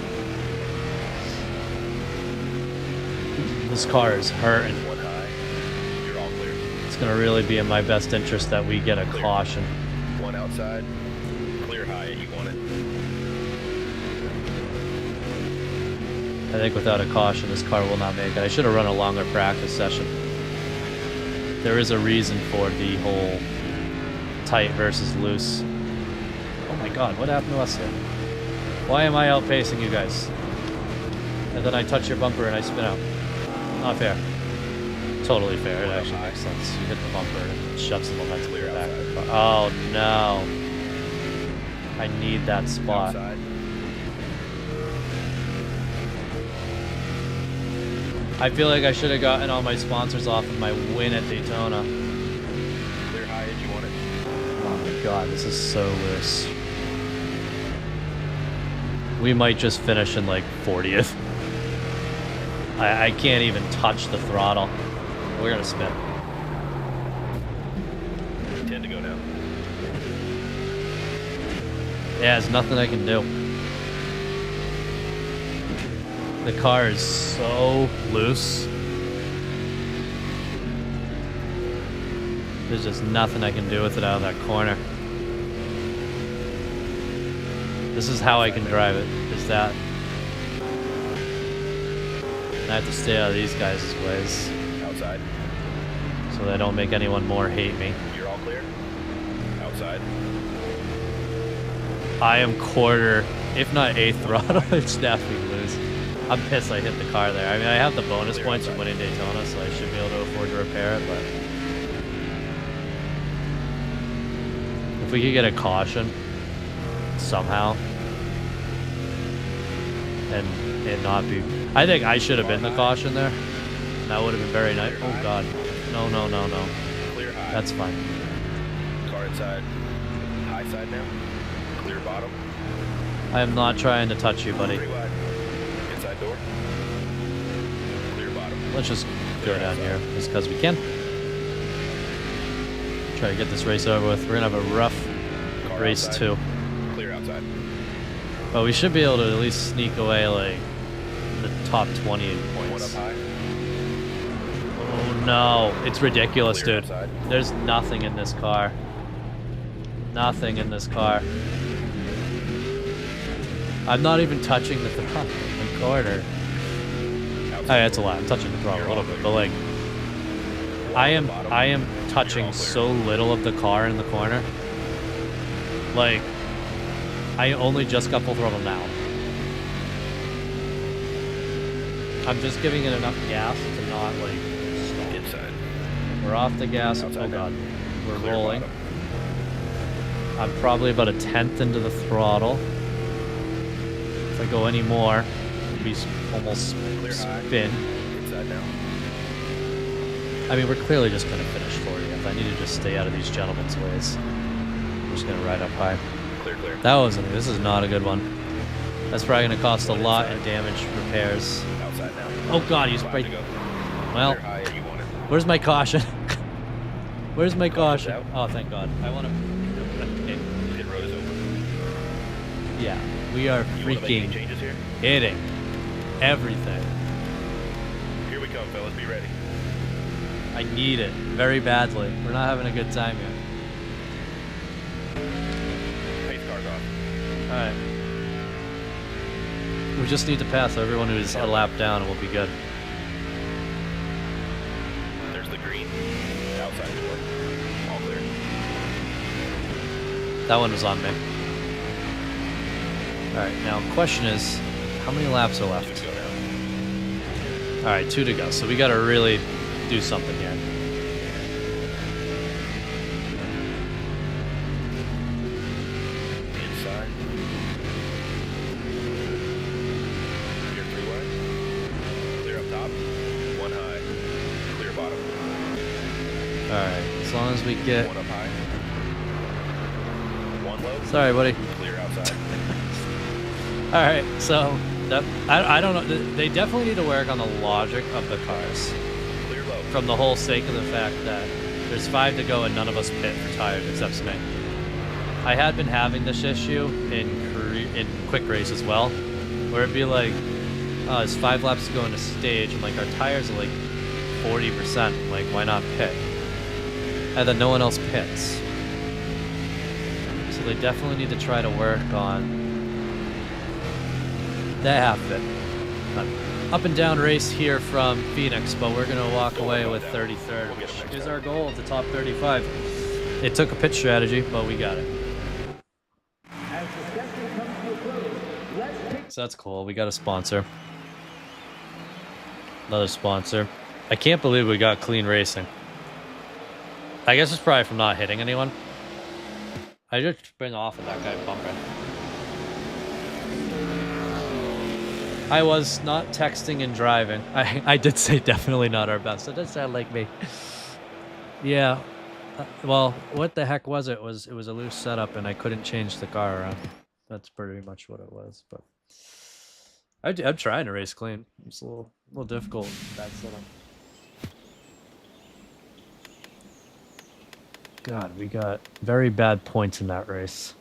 This car is hurting. One high. You're all clear. It's going to really be in my best interest that we get a Clear. caution. One outside. Clear high. You want it. I think without a caution, this car will not make it. I should have run a longer practice session. There is a reason for the whole tight versus loose. Oh my god, what happened to us here? Why am I outpacing you guys? And then I touch your bumper and I spin out. Not fair. Totally fair. It actually makes sense. You hit the bumper and it shuts the momentum Clear back. outside. Oh no. I need that spot. Outside. I feel like I should have gotten all my sponsors off of my win at Daytona. Clear high. You want it. Oh my god, this is so loose. We might just finish in like 40th. I can't even touch the throttle. We're gonna spin. 10 to go now. Yeah, there's nothing I can do. The car is so loose. There's just nothing I can do with it out of that corner. This is how I can drive it, is that. I have to stay out of these guys' ways. Outside. So they don't make anyone more hate me. You're all clear. Outside. I am quarter, if not eighth throttle, it's definitely lose. I'm pissed I hit the car there. I mean, I have the bonus points from winning Daytona, so I should be able to afford to repair it, but if we could get a caution somehow and it not be... I think I should have been the caution there. That would have been very nice. Oh god. No, no, no, no. Clear high. That's fine. Car inside. High side now. Clear bottom. I am not trying to touch you, buddy. Pretty wide. Inside door. Clear bottom. Let's just go down here just because we can. Try to get this race over with. We're gonna have a rough Car race outside. 2. Clear outside. But we should be able to at least sneak away like the top 20 One points. up high. Oh no, it's ridiculous, Clear dude. outside. There's nothing in this car. Nothing in this car. I'm not even touching the throttle in the corner. Outside. Oh, that's a lot. I'm touching the throttle a little bit, but like, I am touching so little of the car in the corner. Like, I only just got full throttle now. I'm just giving it enough gas to not like stop. Inside. We're off the gas. Outside Oh now. god, we're Clear rolling. bottom. I'm probably about a 1/10 into the throttle. If I go any more, it'll be almost Clear high. spin. Inside now. I mean, we're clearly just going to finish 40th. I need to just stay out of these gentlemen's ways. I'm just going to ride up high. Clear. This is not a good one. That's probably going to cost a lot in damage repairs. Outside now. Oh god, he's 5 right. to go. Well, Clear high if you want it. where's my caution? Where's my Caution's caution? out. Oh, thank god. I want to... Pit road is open. Yeah, we are You want to make any freaking changes here? hitting everything. Here we come, fellas. Be ready. I need it very badly. We're not having a good time yet. Pace car's off. Alright. We just need to pass everyone who's a lap down and we'll be good. There's the green. Outside door. All clear. That one was on me. Alright, now question is, how many laps are 2 left? to go now. Alright, 2 to go. So we gotta really do something here. Inside. Clear 3 wide. Clear up top. 1 high. Clear bottom. Alright, as long as we get... 1 up high. 1 low. Sorry, buddy. Clear outside. Alright, so... That, I don't know. They definitely need to work on the logic of the cars. Clear low. From the whole sake of the fact that there's 5 to go and none of us pit for tires except me. I had been having this issue in quick race as well, where it'd be like, oh, there's 5 laps to go in a stage, and like our tires are like 40%. Like, why not pit? And then no one else pits. So they definitely need to try to work on that half of it. Up and down race here from Phoenix, but we're going to walk away with 33rd, which is our goal of the top 35. It took a pit strategy, but we got it. As the session comes to a close, let's take So that's cool. We got a sponsor. Another sponsor. I can't believe we got clean racing. I guess it's probably from not hitting anyone. I just been off of that guy bumping. I was not texting and driving. I did say definitely not our best. It does sound like me. Yeah. Well, what the heck was it? It was a loose setup and I couldn't change the car around. That's pretty much what it was. But I'm trying to race clean. It's a little difficult with that setup. God, we got very bad points in that race.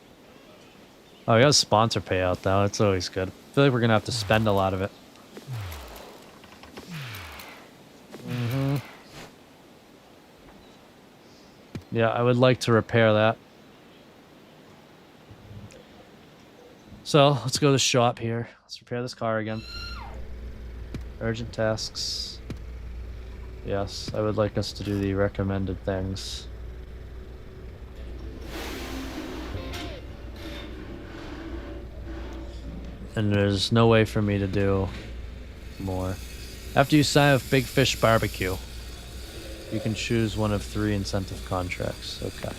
Oh, we got a sponsor payout though. That's always good. I feel like we're gonna have to spend a lot of it. Yeah, I would like to repair that. So let's go to the shop here. Let's repair this car again. Urgent tasks. Yes, I would like us to do the recommended things. And there's no way for me to do more. After you sign up Big Fish Barbecue, you can choose one of 3 incentive contracts. Okay.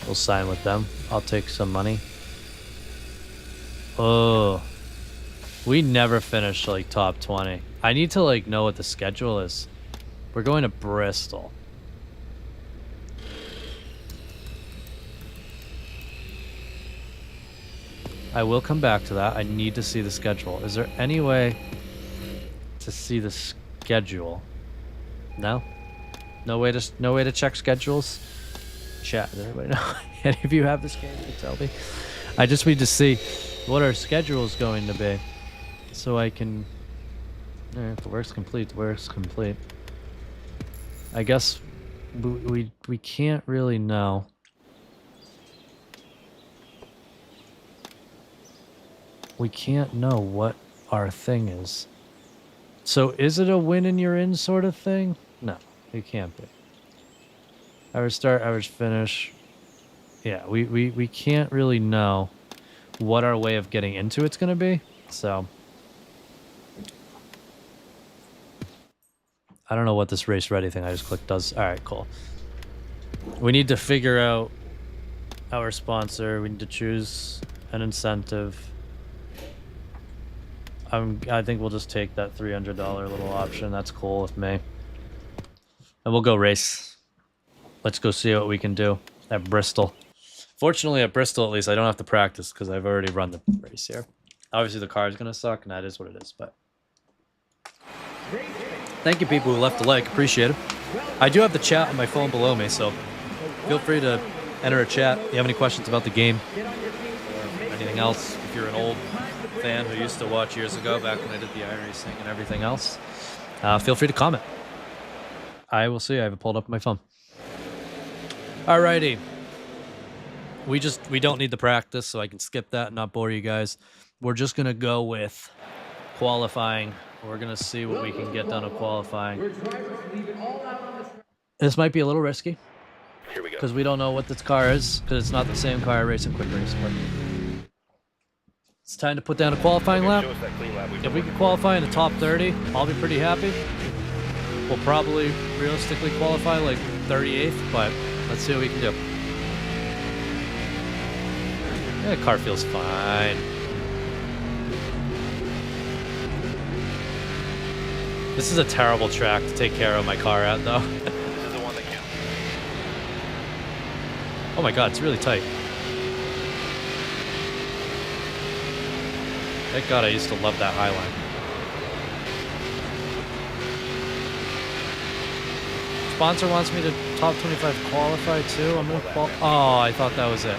We'll sign with them. I'll take some money. Oh. We never finished like top 20. I need to like know what the schedule is. We're going to Bristol. I will come back to that. I need to see the schedule. Is there any way to see the schedule? No? No way to check schedules. Chat, does everybody know? Any of you have this game? Can tell me. I just need to see what our schedule is going to be, so I can. Alright, the work's complete. The work's complete. I guess we can't really know. We can't know what our thing is. So is it a win and you're in sort of thing? No, it can't be. Hours start, hours finish. Yeah, we can't really know what our way of getting into it's gonna be. So I don't know what this race ready thing I just clicked does. Alright, cool. We need to figure out our sponsor. We need to choose an incentive. I think we'll just take that $300 little option. That's cool with me. And we'll go race. Let's go see what we can do at Bristol. Fortunately, at Bristol, at least, I don't have to practice because I've already run the race here. Obviously, the car is going to suck, and that is what it is. But thank you, people who left a like. Appreciate it. I do have the chat on my phone below me, so feel free to enter a chat if you have any questions about the game or anything else. If you're an old fan who used to watch years ago, back when I did the iRacing and everything else, feel free to comment. I will see. I have it pulled up on my phone. Alrighty. We don't need the practice, so I can skip that and not bore you guys. We're just gonna go with qualifying. We're gonna see what we can get done with qualifying. This might be a little risky. Here we go. Because we don't know what this car is, because it's not the same car I race in Quick Race. But it's time to put down a qualifying lap. Show us that clean lap. If we can qualify in the top 30, I'll be pretty happy. We'll probably realistically qualify like 38th, but let's see what we can do. Yeah, the car feels fine. This is a terrible track to take care of my car at, though. This is the one that counts. Oh my god, it's really tight. Thank god I used to love that high line. Sponsor wants me to top 25 qualify too. I'm gonna oh, I thought that was it.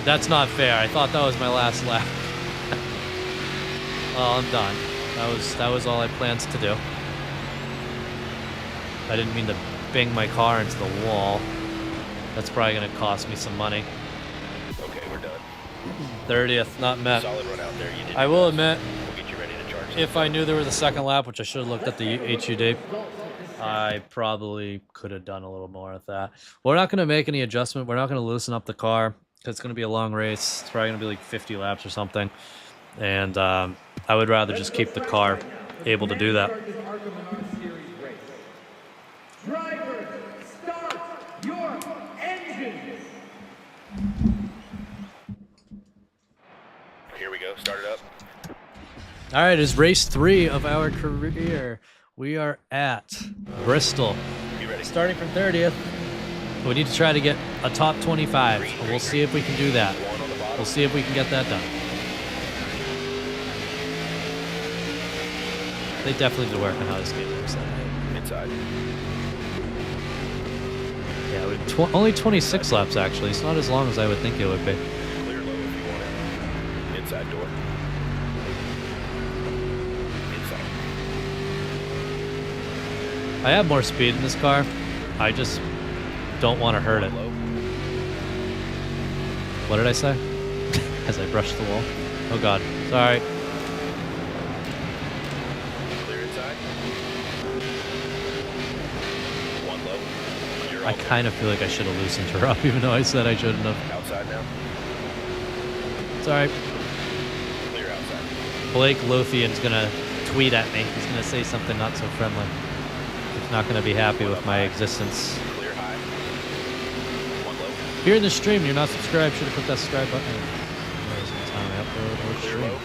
That's not fair. I thought that was my last lap. Well, I'm done. That was all I planned to do. I didn't mean to bang my car into the wall. That's probably gonna cost me some money. Okay, we're done. 30th, not met. Solid run out there. You did. I will admit, We'll get you ready to charge. if I knew there was a second lap, which I should have looked at the HUD, I probably could have done a little more with that. We're not going to make any adjustment. We're not going to loosen up the car because it's going to be a long race. It's probably going to be like 50 laps or something. And I would rather just keep the car able to do that. Drivers, start your engines. Here we go. Start it up. All right, it's race 3 of our career. We are at Bristol. You ready? Starting from 30th. We need to try to get a top 25. And we'll see if we can do that. We'll see if we can get that done. They definitely need to work on how this game works. Inside. Yeah, only 26 laps actually. It's not as long as I would think it would be. Clear low if you want it. Inside door. Inside. I have more speed in this car. I just don't want to hurt it. Low. What did I say? As I brushed the wall. Oh god. Sorry. Clear inside. One low. You're I kind of feel like I should have loosened her up, even though I said I shouldn't have. outside now. Sorry. Clear outside. Blake Lothian's gonna tweet at me. He's gonna say something not so friendly. He's not gonna be happy with my existence. Clear high. One low. If you're in the stream and you're not subscribed, should have put that subscribe button. Where's the time I upload or Clear stream? low.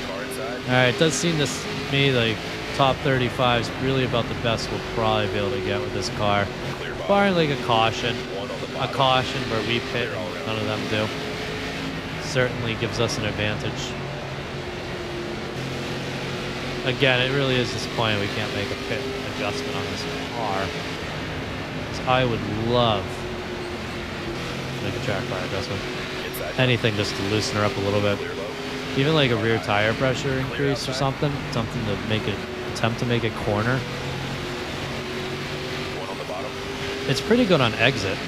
Car inside. Alright, it does seem to me like top 35 is really about the best we'll probably be able to get with this car. Clear bottom. Barring like a caution. One on the A bottom. caution where we pit and none of them do. Certainly gives us an advantage. Again, it really is disappointing we can't make a pit adjustment on this car. 'Cause I would love to make a track bar adjustment. Anything just to loosen her up a little bit. Even like a rear tire pressure increase or something. Something to make it, attempt to make it corner. It's pretty good on exit.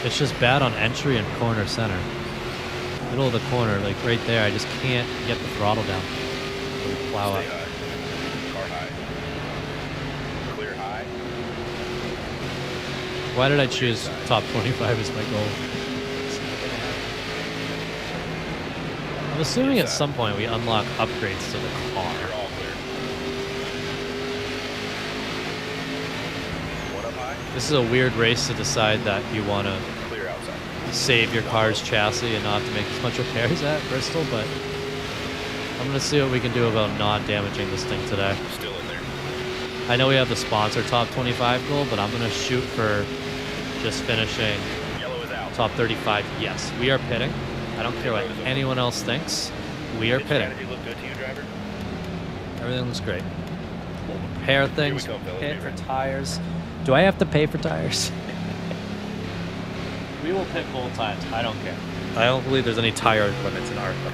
It's just bad on entry and corner center. Middle of the corner, like right there, I just can't get the throttle down. Plow up. Why did I choose top 25 as my goal? I'm assuming at some point we unlock upgrades to the car. This is a weird race to decide that you want to save your car's chassis and not have to make as much repairs at Bristol, but I'm going to see what we can do about not damaging this thing today. Still in there. I know we have the sponsor top 25 goal, but I'm going to shoot for just finishing top 35. Yes, we are pitting. I don't care what anyone else thinks. We are pitting. Look good to you, driver? Everything looks great. We'll repair things, pit for tires. Do I have to pay for tires? We will pit both times. I don't care. I don't believe there's any tire limits in ARCA.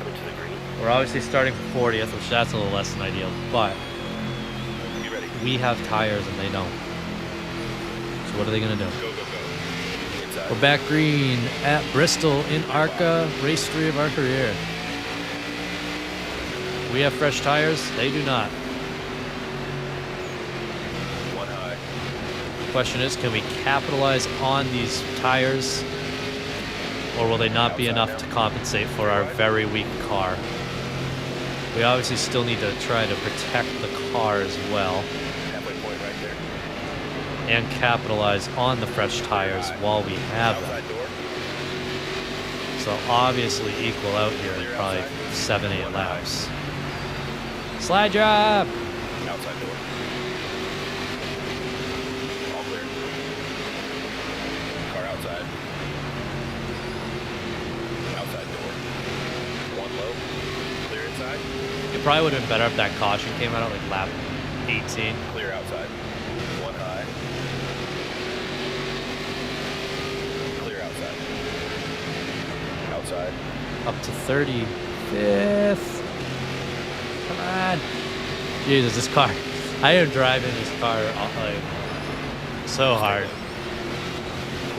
We're obviously starting for 40th, which that's a little less than ideal, but we have tires and they don't. So what are they going to do? We're back green at Bristol in ARCA, race 3 of our career. We have fresh tires. They do not. One high. The question is, can we capitalize on these tires, or will they not be enough to compensate for our very weak car? We obviously still need to try to protect the car as well. Halfway point right there. And capitalize on the fresh tires while we have them. So obviously equal out here in probably 7-8 laps. Slide job! Outside door. All clear. Car outside. Outside door. One low. Clear inside. It probably would have been better if that caution came out at like lap 18. Clear outside. One high. Clear outside. Outside. Up to 35th. Come on. Jesus, this car. I am driving this car like so hard.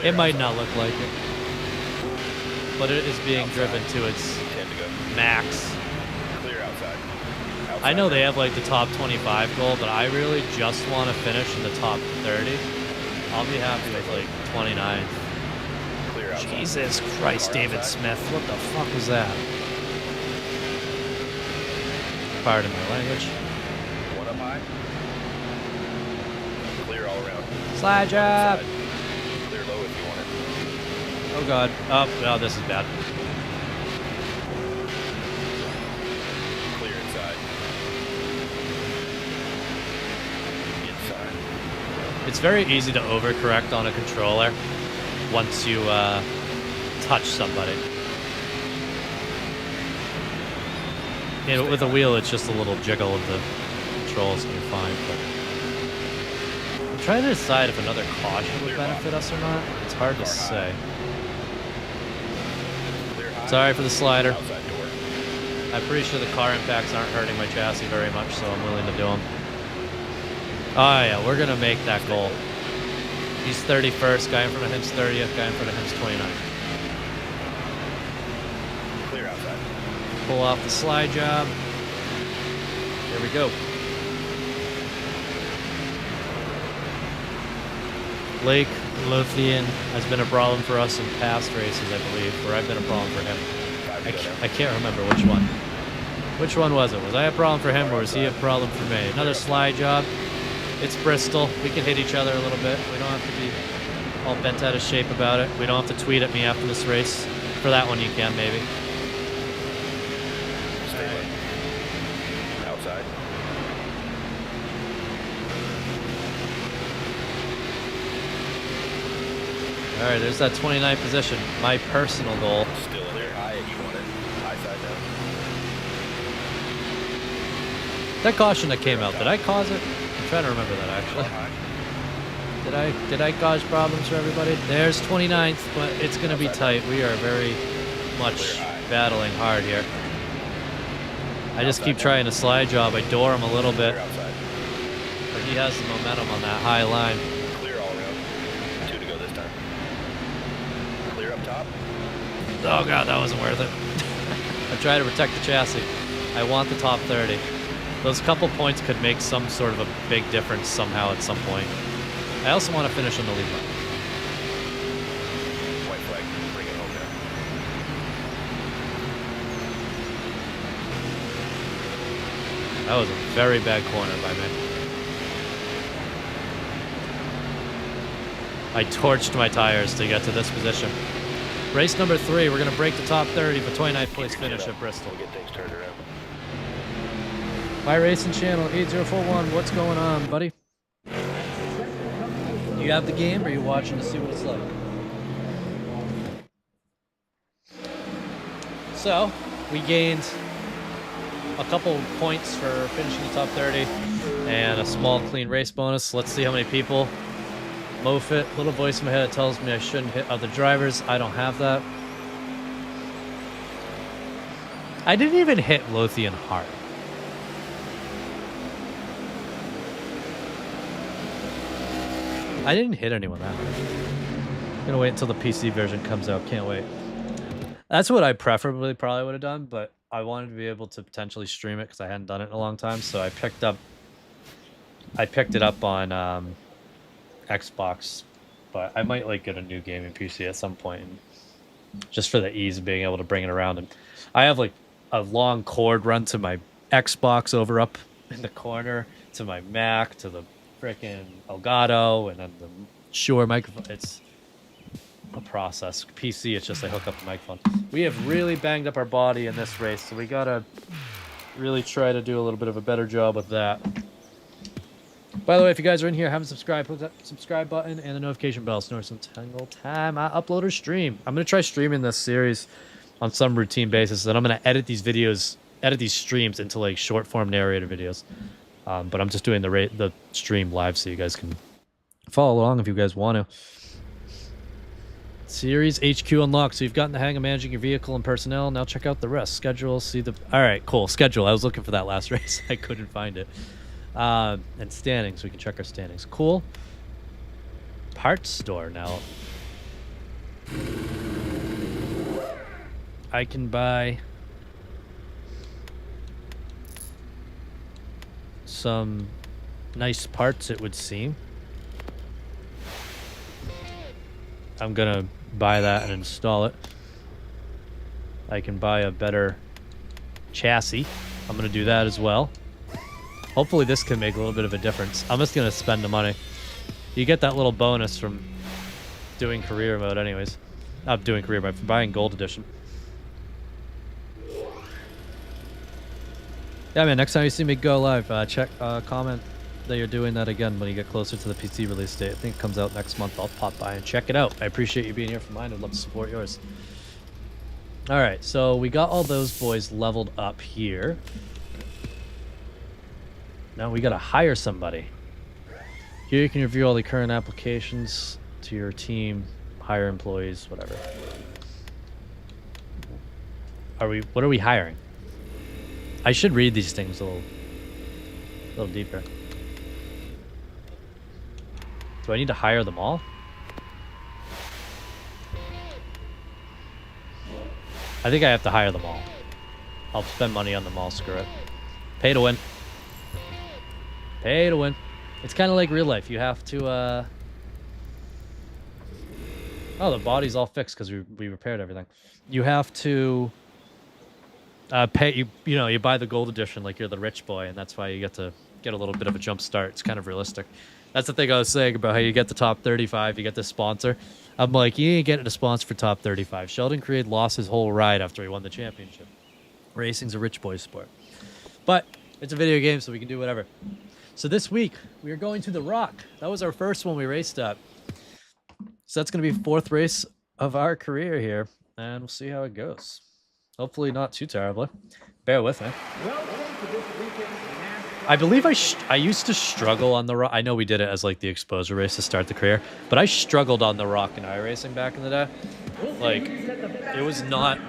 It might not look like it, but it is being driven to its max. Clear outside. I know they have like the top 25 goal, but I really just want to finish in the top 30. I'll be happy with like 29. Clear outside. Jesus Christ, David Smith. What the fuck was that? Pardon my language. One up high. Clear all around. Slide job. Clear low if you want it. Oh god. Oh, no, this is bad. Clear inside. Inside. It's very easy to overcorrect on a controller once you touch somebody. With a wheel, it's just a little jiggle of the controls and you're fine. But I'm trying to decide if another caution would benefit us or not. It's hard to say. Sorry for the slider. I'm pretty sure the car impacts aren't hurting my chassis very much, so I'm willing to do them. Oh yeah, we're gonna make that goal. He's 31st, guy in front of him's 30th, guy in front of him's 29th. Clear outside. Pull off the slide job. Here we go. Lake Lothian has been a problem for us in past races, I believe, or I've been a problem for him. I can't remember which one. Which one was it? Was I a problem for him or was he a problem for me? Another slide job. It's Bristol. We can hit each other a little bit. We don't have to be all bent out of shape about it. We don't have to tweet at me after this race. For that one you can, maybe. Stay low. Outside. All right, there's that 29th position. My personal goal. Still clear high if you want it. High side down. That caution that came out, did I cause it? I'm trying to remember that actually. Did I cause problems for everybody? There's 29th, but it's gonna be tight. We are very much battling hard here. I just keep trying to slide job. I door him a little bit, but he has the momentum on that high line. Clear all around. 2 to go this time. Clear up top. Oh god, that wasn't worth it. I try to protect the chassis. I want the top 30. Those couple points could make some sort of a big difference somehow at some point. I also want to finish on the lead line. White flag. Bring it home now. That was a very bad corner by me. I torched my tires to get to this position. Race number 3, we're going to break the top 30 for 29th place finish at Bristol. We'll get things turned around. My racing channel 8041, what's going on, buddy? You have the game, or are you watching to see what it's like? So, we gained a couple points for finishing the top 30 and a small clean race bonus. Let's see how many people. Mofit, little voice in my head tells me I shouldn't hit other drivers. I don't have that. I didn't even hit Lothian hard. I didn't hit anyone that hard. I'm gonna wait until the PC version comes out. Can't wait. That's what I probably would have done, but I wanted to be able to potentially stream it because I hadn't done it in a long time. So I picked it up on Xbox, but I might like get a new gaming PC at some point, just for the ease of being able to bring it around. And I have like a long cord run to my Xbox over up in the corner, to my Mac, to the freaking Elgato, and then the Shure microphone. It's a process. PC, it's just I hook up the microphone. We have really banged up our body in this race, so we gotta really try to do a little bit of a better job with that. By the way, if you guys are in here, haven't subscribed, click that subscribe button and the notification bell so some single time I upload or stream. I'm gonna try streaming this series on some routine basis, and I'm gonna edit these videos, edit these streams into like short form narrator videos. But I'm just doing the stream live so you guys can follow along if you guys want to. Series HQ unlocked. So you've gotten the hang of managing your vehicle and personnel. Now check out the rest. Schedule. See the. All right, cool. Schedule. I was looking for that last race. I couldn't find it. And standings. We can check our standings. Cool. Parts store now. I can buy some nice parts, it would seem. I'm gonna buy that and install it. I can buy a better chassis. I'm gonna do that as well. Hopefully this can make a little bit of a difference. I'm just gonna spend the money. You get that little bonus from doing career mode anyways. Not doing career mode, from buying gold edition. Yeah, man, next time you see me go live, comment that you're doing that again when you get closer to the PC release date. I think it comes out next month. I'll pop by and check it out. I appreciate you being here for mine. I'd love to support yours. All right, so we got all those boys leveled up here. Now we got to hire somebody. Here you can review all the current applications to your team, hire employees, whatever. What are we hiring? I should read these things a little deeper. Do I need to hire them all? I think I have to hire them all. I'll spend money on them all, screw it. Pay to win. Pay to win. It's kind of like real life. You have to, Oh, the body's all fixed because we repaired everything. You have to pay, you buy the gold edition like you're the rich boy, and that's why you get to get a little bit of a jump start. It's kind of realistic. That's the thing I was saying about how you get the top 35, you get this sponsor. I'm like, you ain't getting a sponsor for top 35. Sheldon Creed lost his whole ride after he won the championship. Racing's a rich boy sport. But it's a video game, so we can do whatever. So this week, we are going to The Rock. That was our first one we raced at. So that's going to be 4th race of our career here, and we'll see how it goes. Hopefully not too terribly. Bear with me. Welcome to this weekend's NASCAR I believe I used to struggle on the rock. I know we did it as like the exposure race to start the career, but I struggled on the rock and iRacing back in the day. Like, it was not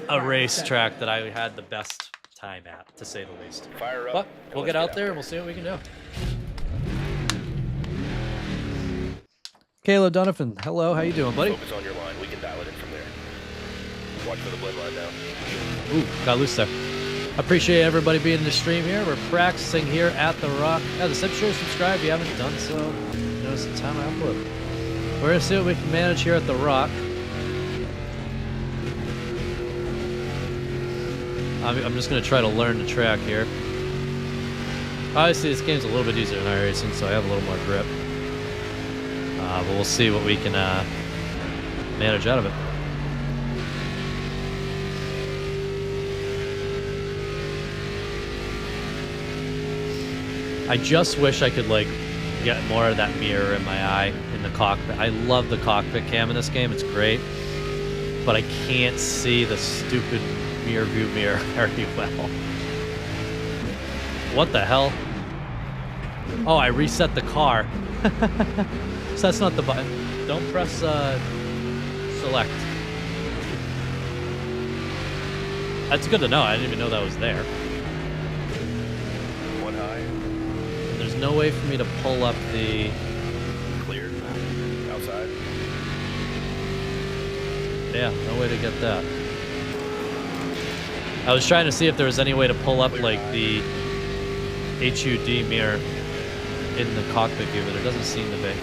a racetrack that I had the best time at, to say the least. Fire up. But we'll get out there and we'll see what we can do. Caleb Donovan, hello, how you doing, buddy? Focus on your line. We can dial it in from there. Watch for the blend line now. Ooh, got loose there. Appreciate everybody being in the stream here. We're practicing here at The Rock. Yeah, the sure subscribe if you haven't done so. Notice the time I upload. We're going to see what we can manage here at The Rock. I'm just going to try to learn the track here. Obviously, this game's a little bit easier than iRacing, so I have a little more grip. But we'll see what we can manage out of it. I just wish I could like get more of that mirror in my eye in the cockpit. I love the cockpit cam in this game. It's great. But I can't see the stupid mirror view mirror very well. What the hell? Oh, I reset the car. So that's not the button. Don't press select. That's good to know. I didn't even know that was there. One high. There's no way for me to pull up the... Clear. Outside. Yeah, no way to get that. I was trying to see if there was any way to pull up like the HUD mirror in the cockpit view, but there doesn't seem to be.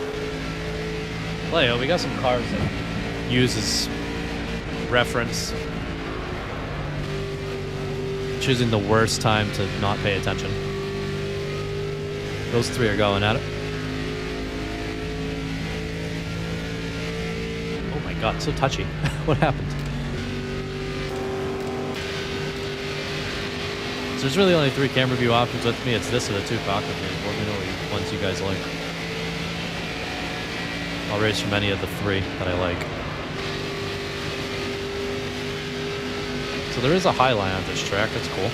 Well, we got some cars that uses reference. Choosing the worst time to not pay attention. Those three are going at it. Oh my god, so touchy. What happened? So there's really only 3 camera view options with me. It's this or the 2 cockpit views. Let me know which ones you guys like. I'll race from any of the 3 that I like. So there is a high line on this track. That's cool.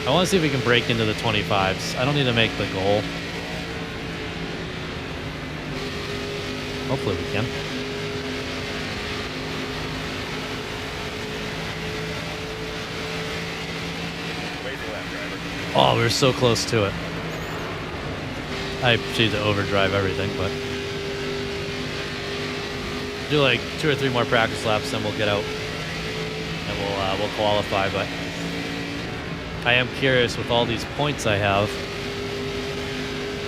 I want to see if we can break into the 25s. I don't need to make the goal. Hopefully we can. Oh, we were so close to it. I need to overdrive everything, but do like 2 or 3 more practice laps, then we'll get out and we'll qualify. But I am curious with all these points I have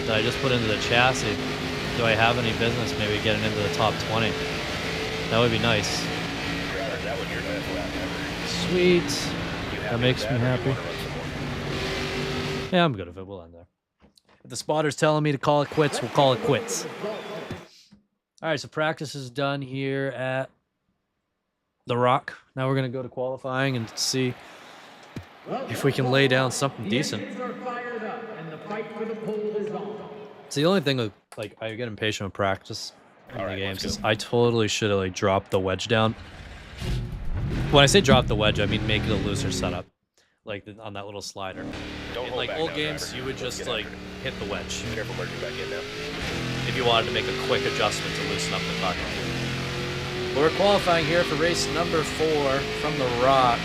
that I just put into the chassis. Do I have any business maybe getting into the top 20? That would be nice. Sweet. That makes me happy. Yeah, I'm good if it will end there. If the spotter's telling me to call it quits, we'll call it quits. All right, so practice is done here at The Rock. Now we're going to go to qualifying and see if we can lay down something decent. See, the only thing with, like, I get impatient with practice in the games is I totally should have, like, dropped the wedge down. When I say drop the wedge, I mean make it a looser setup. Like on that little slider. In like old games, you would just like hit the wedge. Careful merging back in now. If you wanted to make a quick adjustment to loosen up the car. But we're qualifying here for race number 4 from The Rock.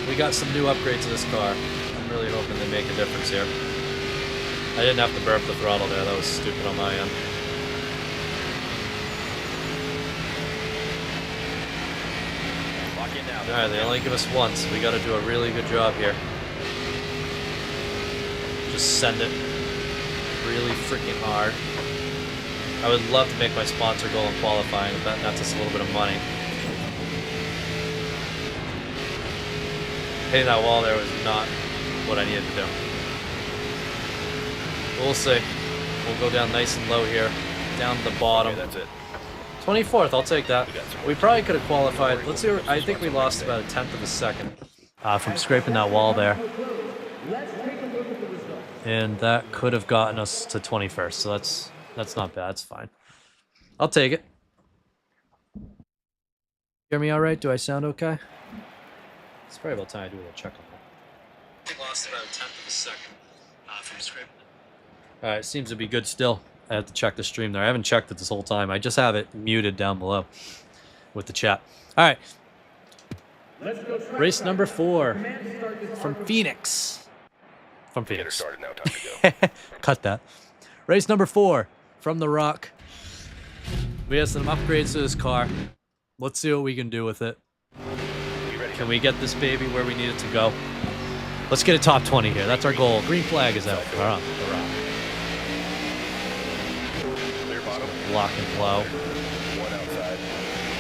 We got some new upgrades to this car. I'm really hoping they make a difference here. I didn't have to burp the throttle there. That was stupid on my end. Alright, they only give us once. We gotta do a really good job here. Just send it really freaking hard. I would love to make my sponsor goal in qualifying, but that nets us a little bit of money. Hitting that wall there was not what I needed to do. We'll see. We'll go down nice and low here. Down to the bottom. Okay, that's it. 24th, I'll take that. We probably could have qualified. Let's see. I think we lost about 1/10 of a second from scraping that wall there. And that could have gotten us to 21st, so that's not bad. It's fine. I'll take it. Hear me all right? Do I sound okay? It's probably about time I do a little check on that. I think lost about a tenth of a second from scraping it. Alright, seems to be good still. I have to check the stream there. I haven't checked it this whole time. I just have it muted down below with the chat. Alright. Race number 4 from Phoenix. From Get her Phoenix. started now. Time to go. Cut that. Race number 4 from The Rock. We have some upgrades to this car. Let's see what we can do with it. You ready? Can we get this baby where we need it to go? Let's get a top 20 here. That's our goal. Green flag is out. All right. The Rock. Clear bottom. Block and low. One outside.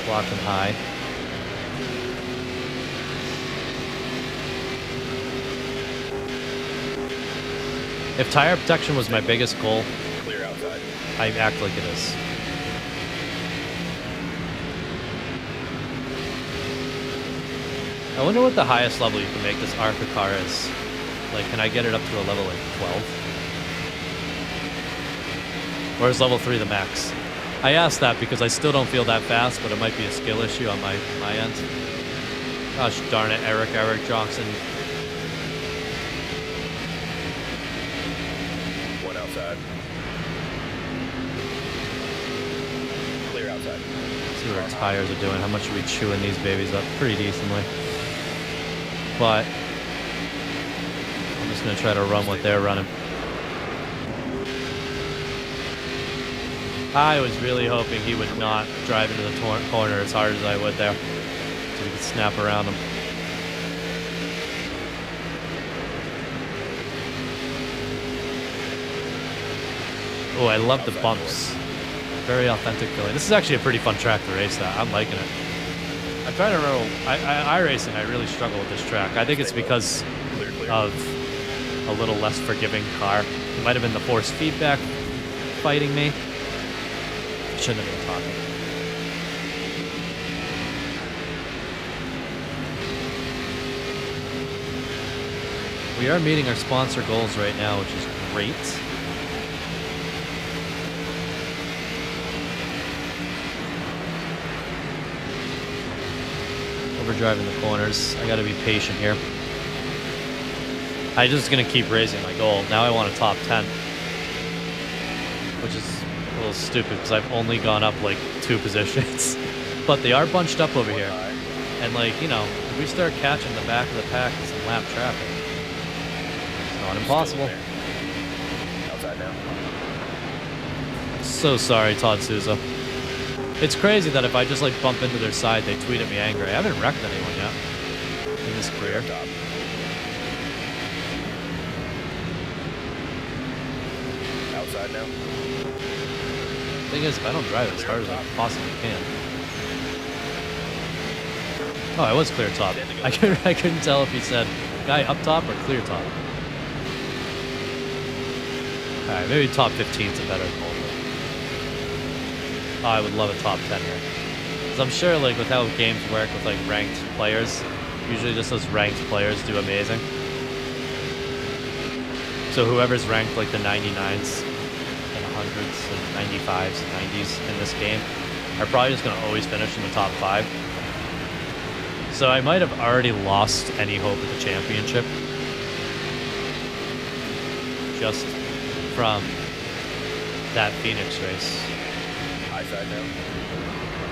Block and high. If tire protection was my biggest goal, Clear outside. I act like it is. I wonder what the highest level you can make this ARCA car is. Like, can I get it up to a level like 12? Or is level 3 the max? I asked that because I still don't feel that fast, but it might be a skill issue on my end. Gosh darn it, Eric Johnson. One outside. Clear outside. See what our tires are doing. How much are we chewing these babies up? Pretty decently. But I'm just going to try to run what they're running. I was really hoping he would not drive into the corner as hard as I would there, so we could snap around him. Oh, I love the bumps. Very authentic feeling. This is actually a pretty fun track to race that. I'm liking it. I'm trying to remember. iRacing, I really struggle with this track. I think it's because of a little less forgiving car. It might have been the force feedback fighting me. Shouldn't have been talking. We are meeting our sponsor goals right now, which is great. Overdriving the corners. I gotta be patient here. I'm just gonna keep raising my goal. Now I want a top 10. Which is a little stupid because I've only gone up like 2 positions. But they are bunched up over here. And like, you know, if we start catching the back of the pack in some lap traffic, it's not impossible. Outside now. So sorry, Todd Souza. It's crazy that if I just like bump into their side, they tweet at me angry. I haven't wrecked anyone yet in this career. Top. Outside now. Thing is, if I don't drive it as hard as I possibly can. Oh, I was clear top. I couldn't tell if he said guy up top or clear top. Alright, maybe top 15 is a better goal. Oh, I would love a top 10 here. Because I'm sure, like, with how games work with, like, ranked players, usually just those ranked players do amazing. So whoever's ranked, like, the 99s and 100s and 95s and 90s in this game are probably just going to always finish in the top 5. So I might have already lost any hope at the championship. Just from that Phoenix race. High side now.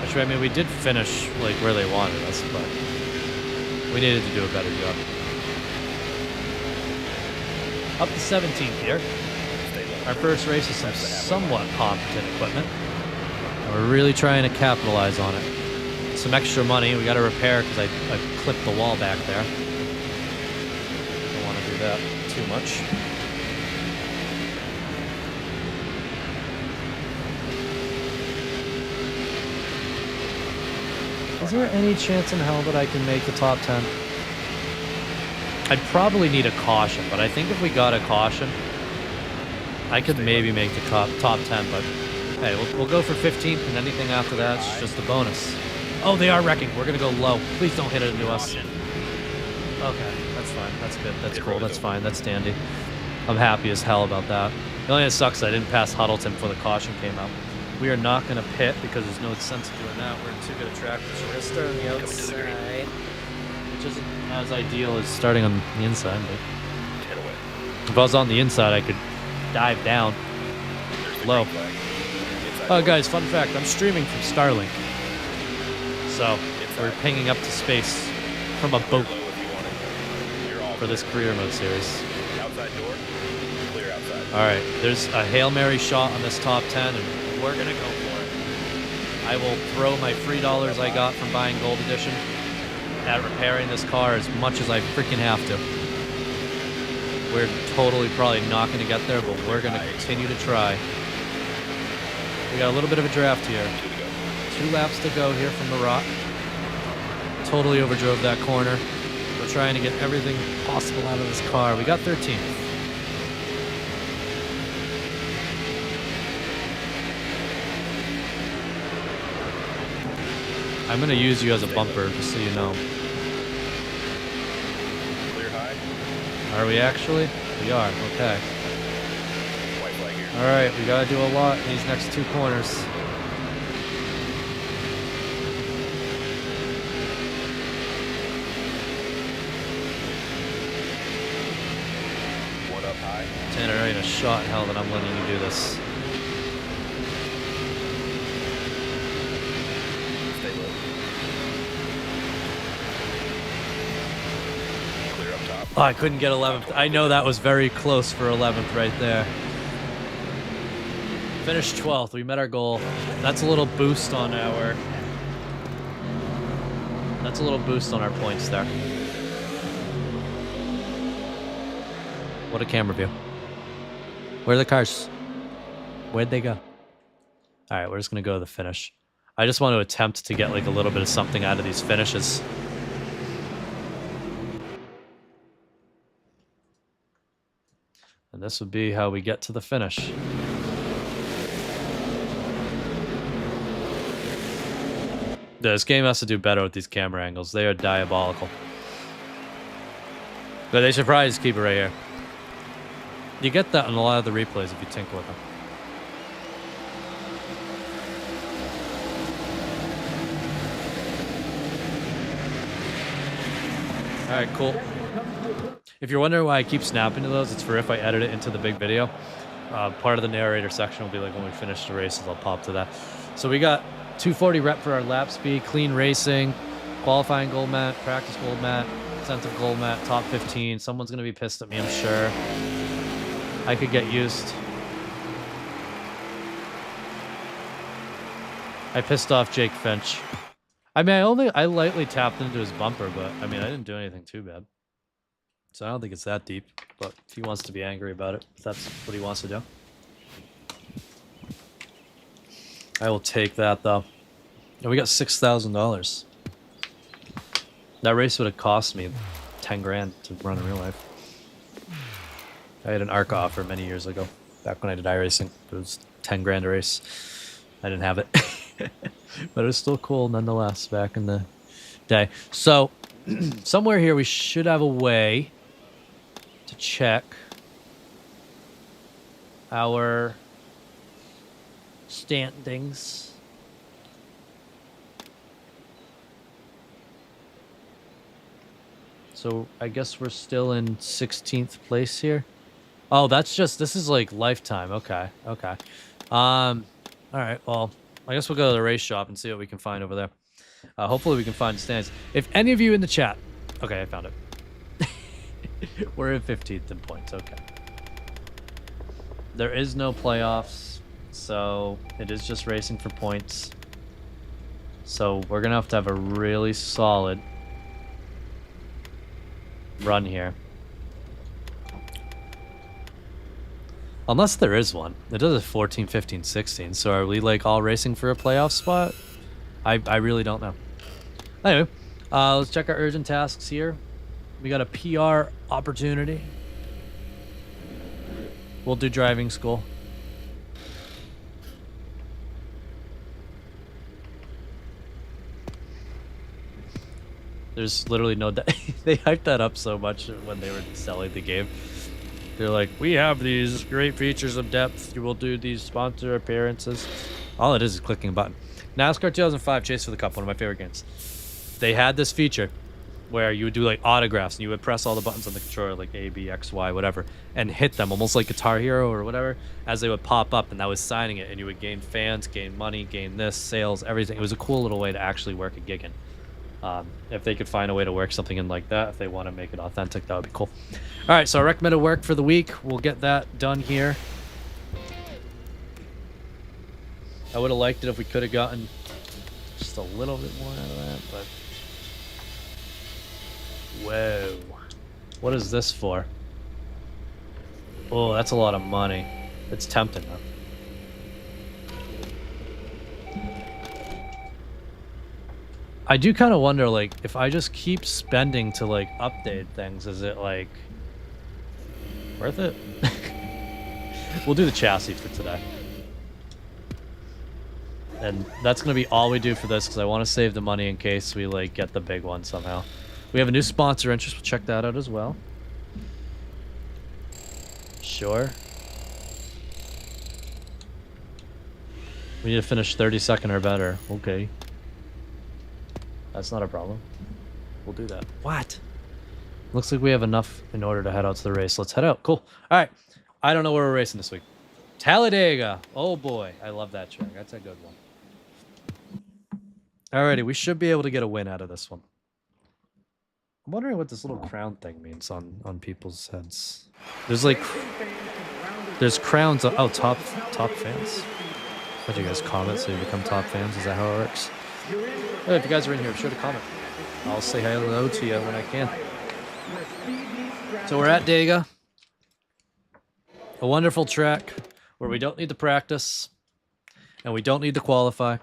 Actually, I mean, we did finish like where they wanted us, but we needed to do a better job. Up to 17th here. Our first race is some somewhat competent equipment, and we're really trying to capitalize on it. Some extra money we got to repair because I clipped the wall back there. Don't want to do that too much. Is there any chance in hell that I can make the top 10? I'd probably need a caution, but I think if we got a caution, I could maybe make the top 10, but hey, we'll go for 15th, and anything after that's just a bonus. Oh, they are wrecking. We're going to go low. Please don't hit it into us. Okay, that's fine. That's good. That's cool. That's fine. That's dandy. I'm happy as hell about that. The only thing that sucks is I didn't pass Huddleton before the caution came out. We are not going to pit because there's no sense of doing that. We're in too good a track. So we're going to start on the outside, which isn't as ideal as starting on the inside, but If I was on the inside, I could dive down low. Oh, guys, fun fact. I'm streaming from Starlink. So, we're pinging up to space from a boat for this career mode series. Outside door, clear outside. All right, there's a Hail Mary shot on this top 10, and we're going to go for it. I will throw my free dollars I got from buying Gold Edition at repairing this car as much as I freaking have to. We're totally probably not going to get there, but we're going to continue to try. We got a little bit of a draft here. 2 laps to go here from the rock. Totally overdrove that corner. We're trying to get everything possible out of this car. We got 13th. I'm going to use you as a bumper, just so you know. Clear high. Are we actually? We are, okay. White flag here. Alright, we gotta do a lot in these next 2 corners. One up high. Tanner, there ain't a shot in hell that I'm letting you do this. Stay low. Clear up top. Oh, I couldn't get 11th. I know that was very close for 11th right there. Finished 12th. We met our goal. That's a little boost on our... That's a little boost on our points there. What a camera view. Where are the cars? Where'd they go? Alright, we're just gonna go to the finish. I just want to attempt to get like a little bit of something out of these finishes. And this would be how we get to the finish. Yeah, this game has to do better with these camera angles. They are diabolical. But they should probably just keep it right here. You get that in a lot of the replays if you tinker with them. Alright, cool. If you're wondering why I keep snapping to those, it's for if I edit it into the big video. Part of the narrator section will be like when we finish the races, I'll pop to that. So we got 240 rep for our lap speed, clean racing, qualifying gold mat, practice gold mat, incentive gold mat, top 15. Someone's going to be pissed at me, I'm sure. I could get used. I pissed off Jake Finch. I mean, I lightly tapped into his bumper, but I mean, I didn't do anything too bad. So I don't think it's that deep, but if he wants to be angry about it, if that's what he wants to do. I will take that, though. And we got $6,000. That race would have cost me 10 grand to run in real life. I had an ARCA offer many years ago, back when I did iRacing. It was 10 grand a race. I didn't have it. But it was still cool nonetheless back in the day. So, somewhere here we should have a way to check our standings. So I guess we're still in 16th place here. Oh, that's just, this is like lifetime. Okay, okay. All right, well, I guess we'll go to the race shop and see what we can find over there. Hopefully we can find stands. If any of you in the chat... Okay, I found it. We're in 15th in points, okay. There is no playoffs, so it is just racing for points. So we're going to have a really solid run here. Unless there is one. It does a 14, 15, 16. So are we like all racing for a playoff spot? I really don't know. Anyway, let's check our urgent tasks here. We got a PR opportunity. We'll do driving school. There's literally no... They hyped that up so much when they were selling the game. They're like, we have these great features of depth. You will do these sponsor appearances. All it is clicking a button. NASCAR 2005 Chase for the Cup, one of my favorite games. They had this feature where you would do like autographs and you would press all the buttons on the controller, like A, B, X, Y, whatever, and hit them almost like Guitar Hero or whatever, as they would pop up, and that was signing it, and you would gain fans, gain money, gain this, sales, everything. It was a cool little way to actually work a gig in. If they could find a way to work something in like that, if they want to make it authentic, that would be cool. All right, so our recommended work for the week, we'll get that done here. I would have liked it if we could have gotten just a little bit more out of that, but whoa, what is this for? Oh, that's a lot of money. It's tempting though. I do kind of wonder, like, if I just keep spending to like update things, is it like worth it? We'll do the chassis for today. And that's going to be all we do for this, because I want to save the money in case we like get the big one somehow. We have a new sponsor interest. We'll check that out as well. Sure. We need to finish 32nd or better. Okay. That's not a problem. We'll do that. What? Looks like we have enough in order to head out to the race. Let's head out. Cool. All right. I don't know where we're racing this week. Talladega. Oh boy. I love that track. That's a good one. Alrighty. We should be able to get a win out of this one. I'm wondering what this little crown thing means on people's heads. There's like, there's crowns. Oh, top fans. Why do you guys comment so you become top fans? Is that how it works? Hey, if you guys are in here, be sure to comment. I'll say hello to you when I can. So we're at Dega. A wonderful track where we don't need to practice and we don't need to qualify,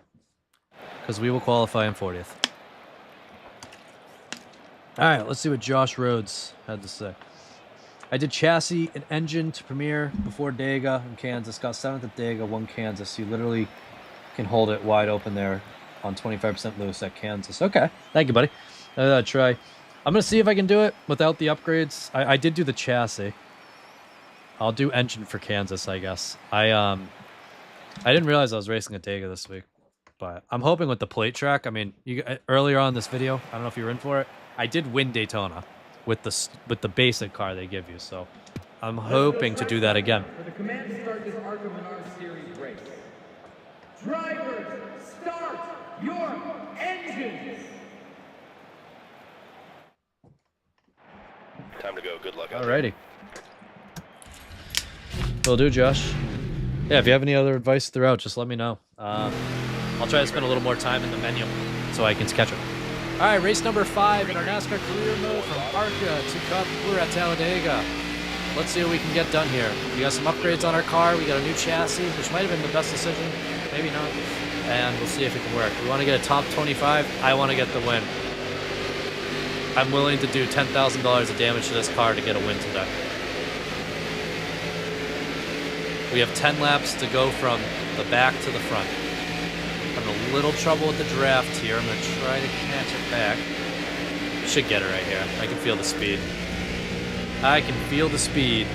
because we will qualify in 40th. All right, let's see what Josh Rhodes had to say. I did chassis and engine to premiere before Dega in Kansas. Got 7th at Dega, won Kansas. You literally can hold it wide open there on 25% loose at Kansas. Okay, thank you, buddy. I'll try. I'm going to see if I can do it without the upgrades. I did do the chassis. I'll do engine for Kansas, I guess. I didn't realize I was racing at Dega this week, but I'm hoping with the plate track. I mean, earlier on in this video, I don't know if you were in for it, I did win Daytona with the basic car they give you, so I'm hoping to do that again. For the command to start this ARCA Series race. Drivers, start your engines! Time to go. Good luck. Alrighty. Will do, Josh. Yeah, if you have any other advice throughout, just let me know. I'll try to spend a little more time in the menu so I can catch up. All right, race number 5 in our NASCAR career mode from ARCA to Cup. We're at Talladega. Let's see what we can get done here. We got some upgrades on our car. We got a new chassis, which might have been the best decision. Maybe not. And we'll see if it can work. We want to get a top 25. I want to get the win. I'm willing to do $10,000 of damage to this car to get a win today. We have 10 laps to go from the back to the front. Having a little trouble with the draft here. I'm going to try to catch it back. Should get it right here. I can feel the speed. I can feel the speed.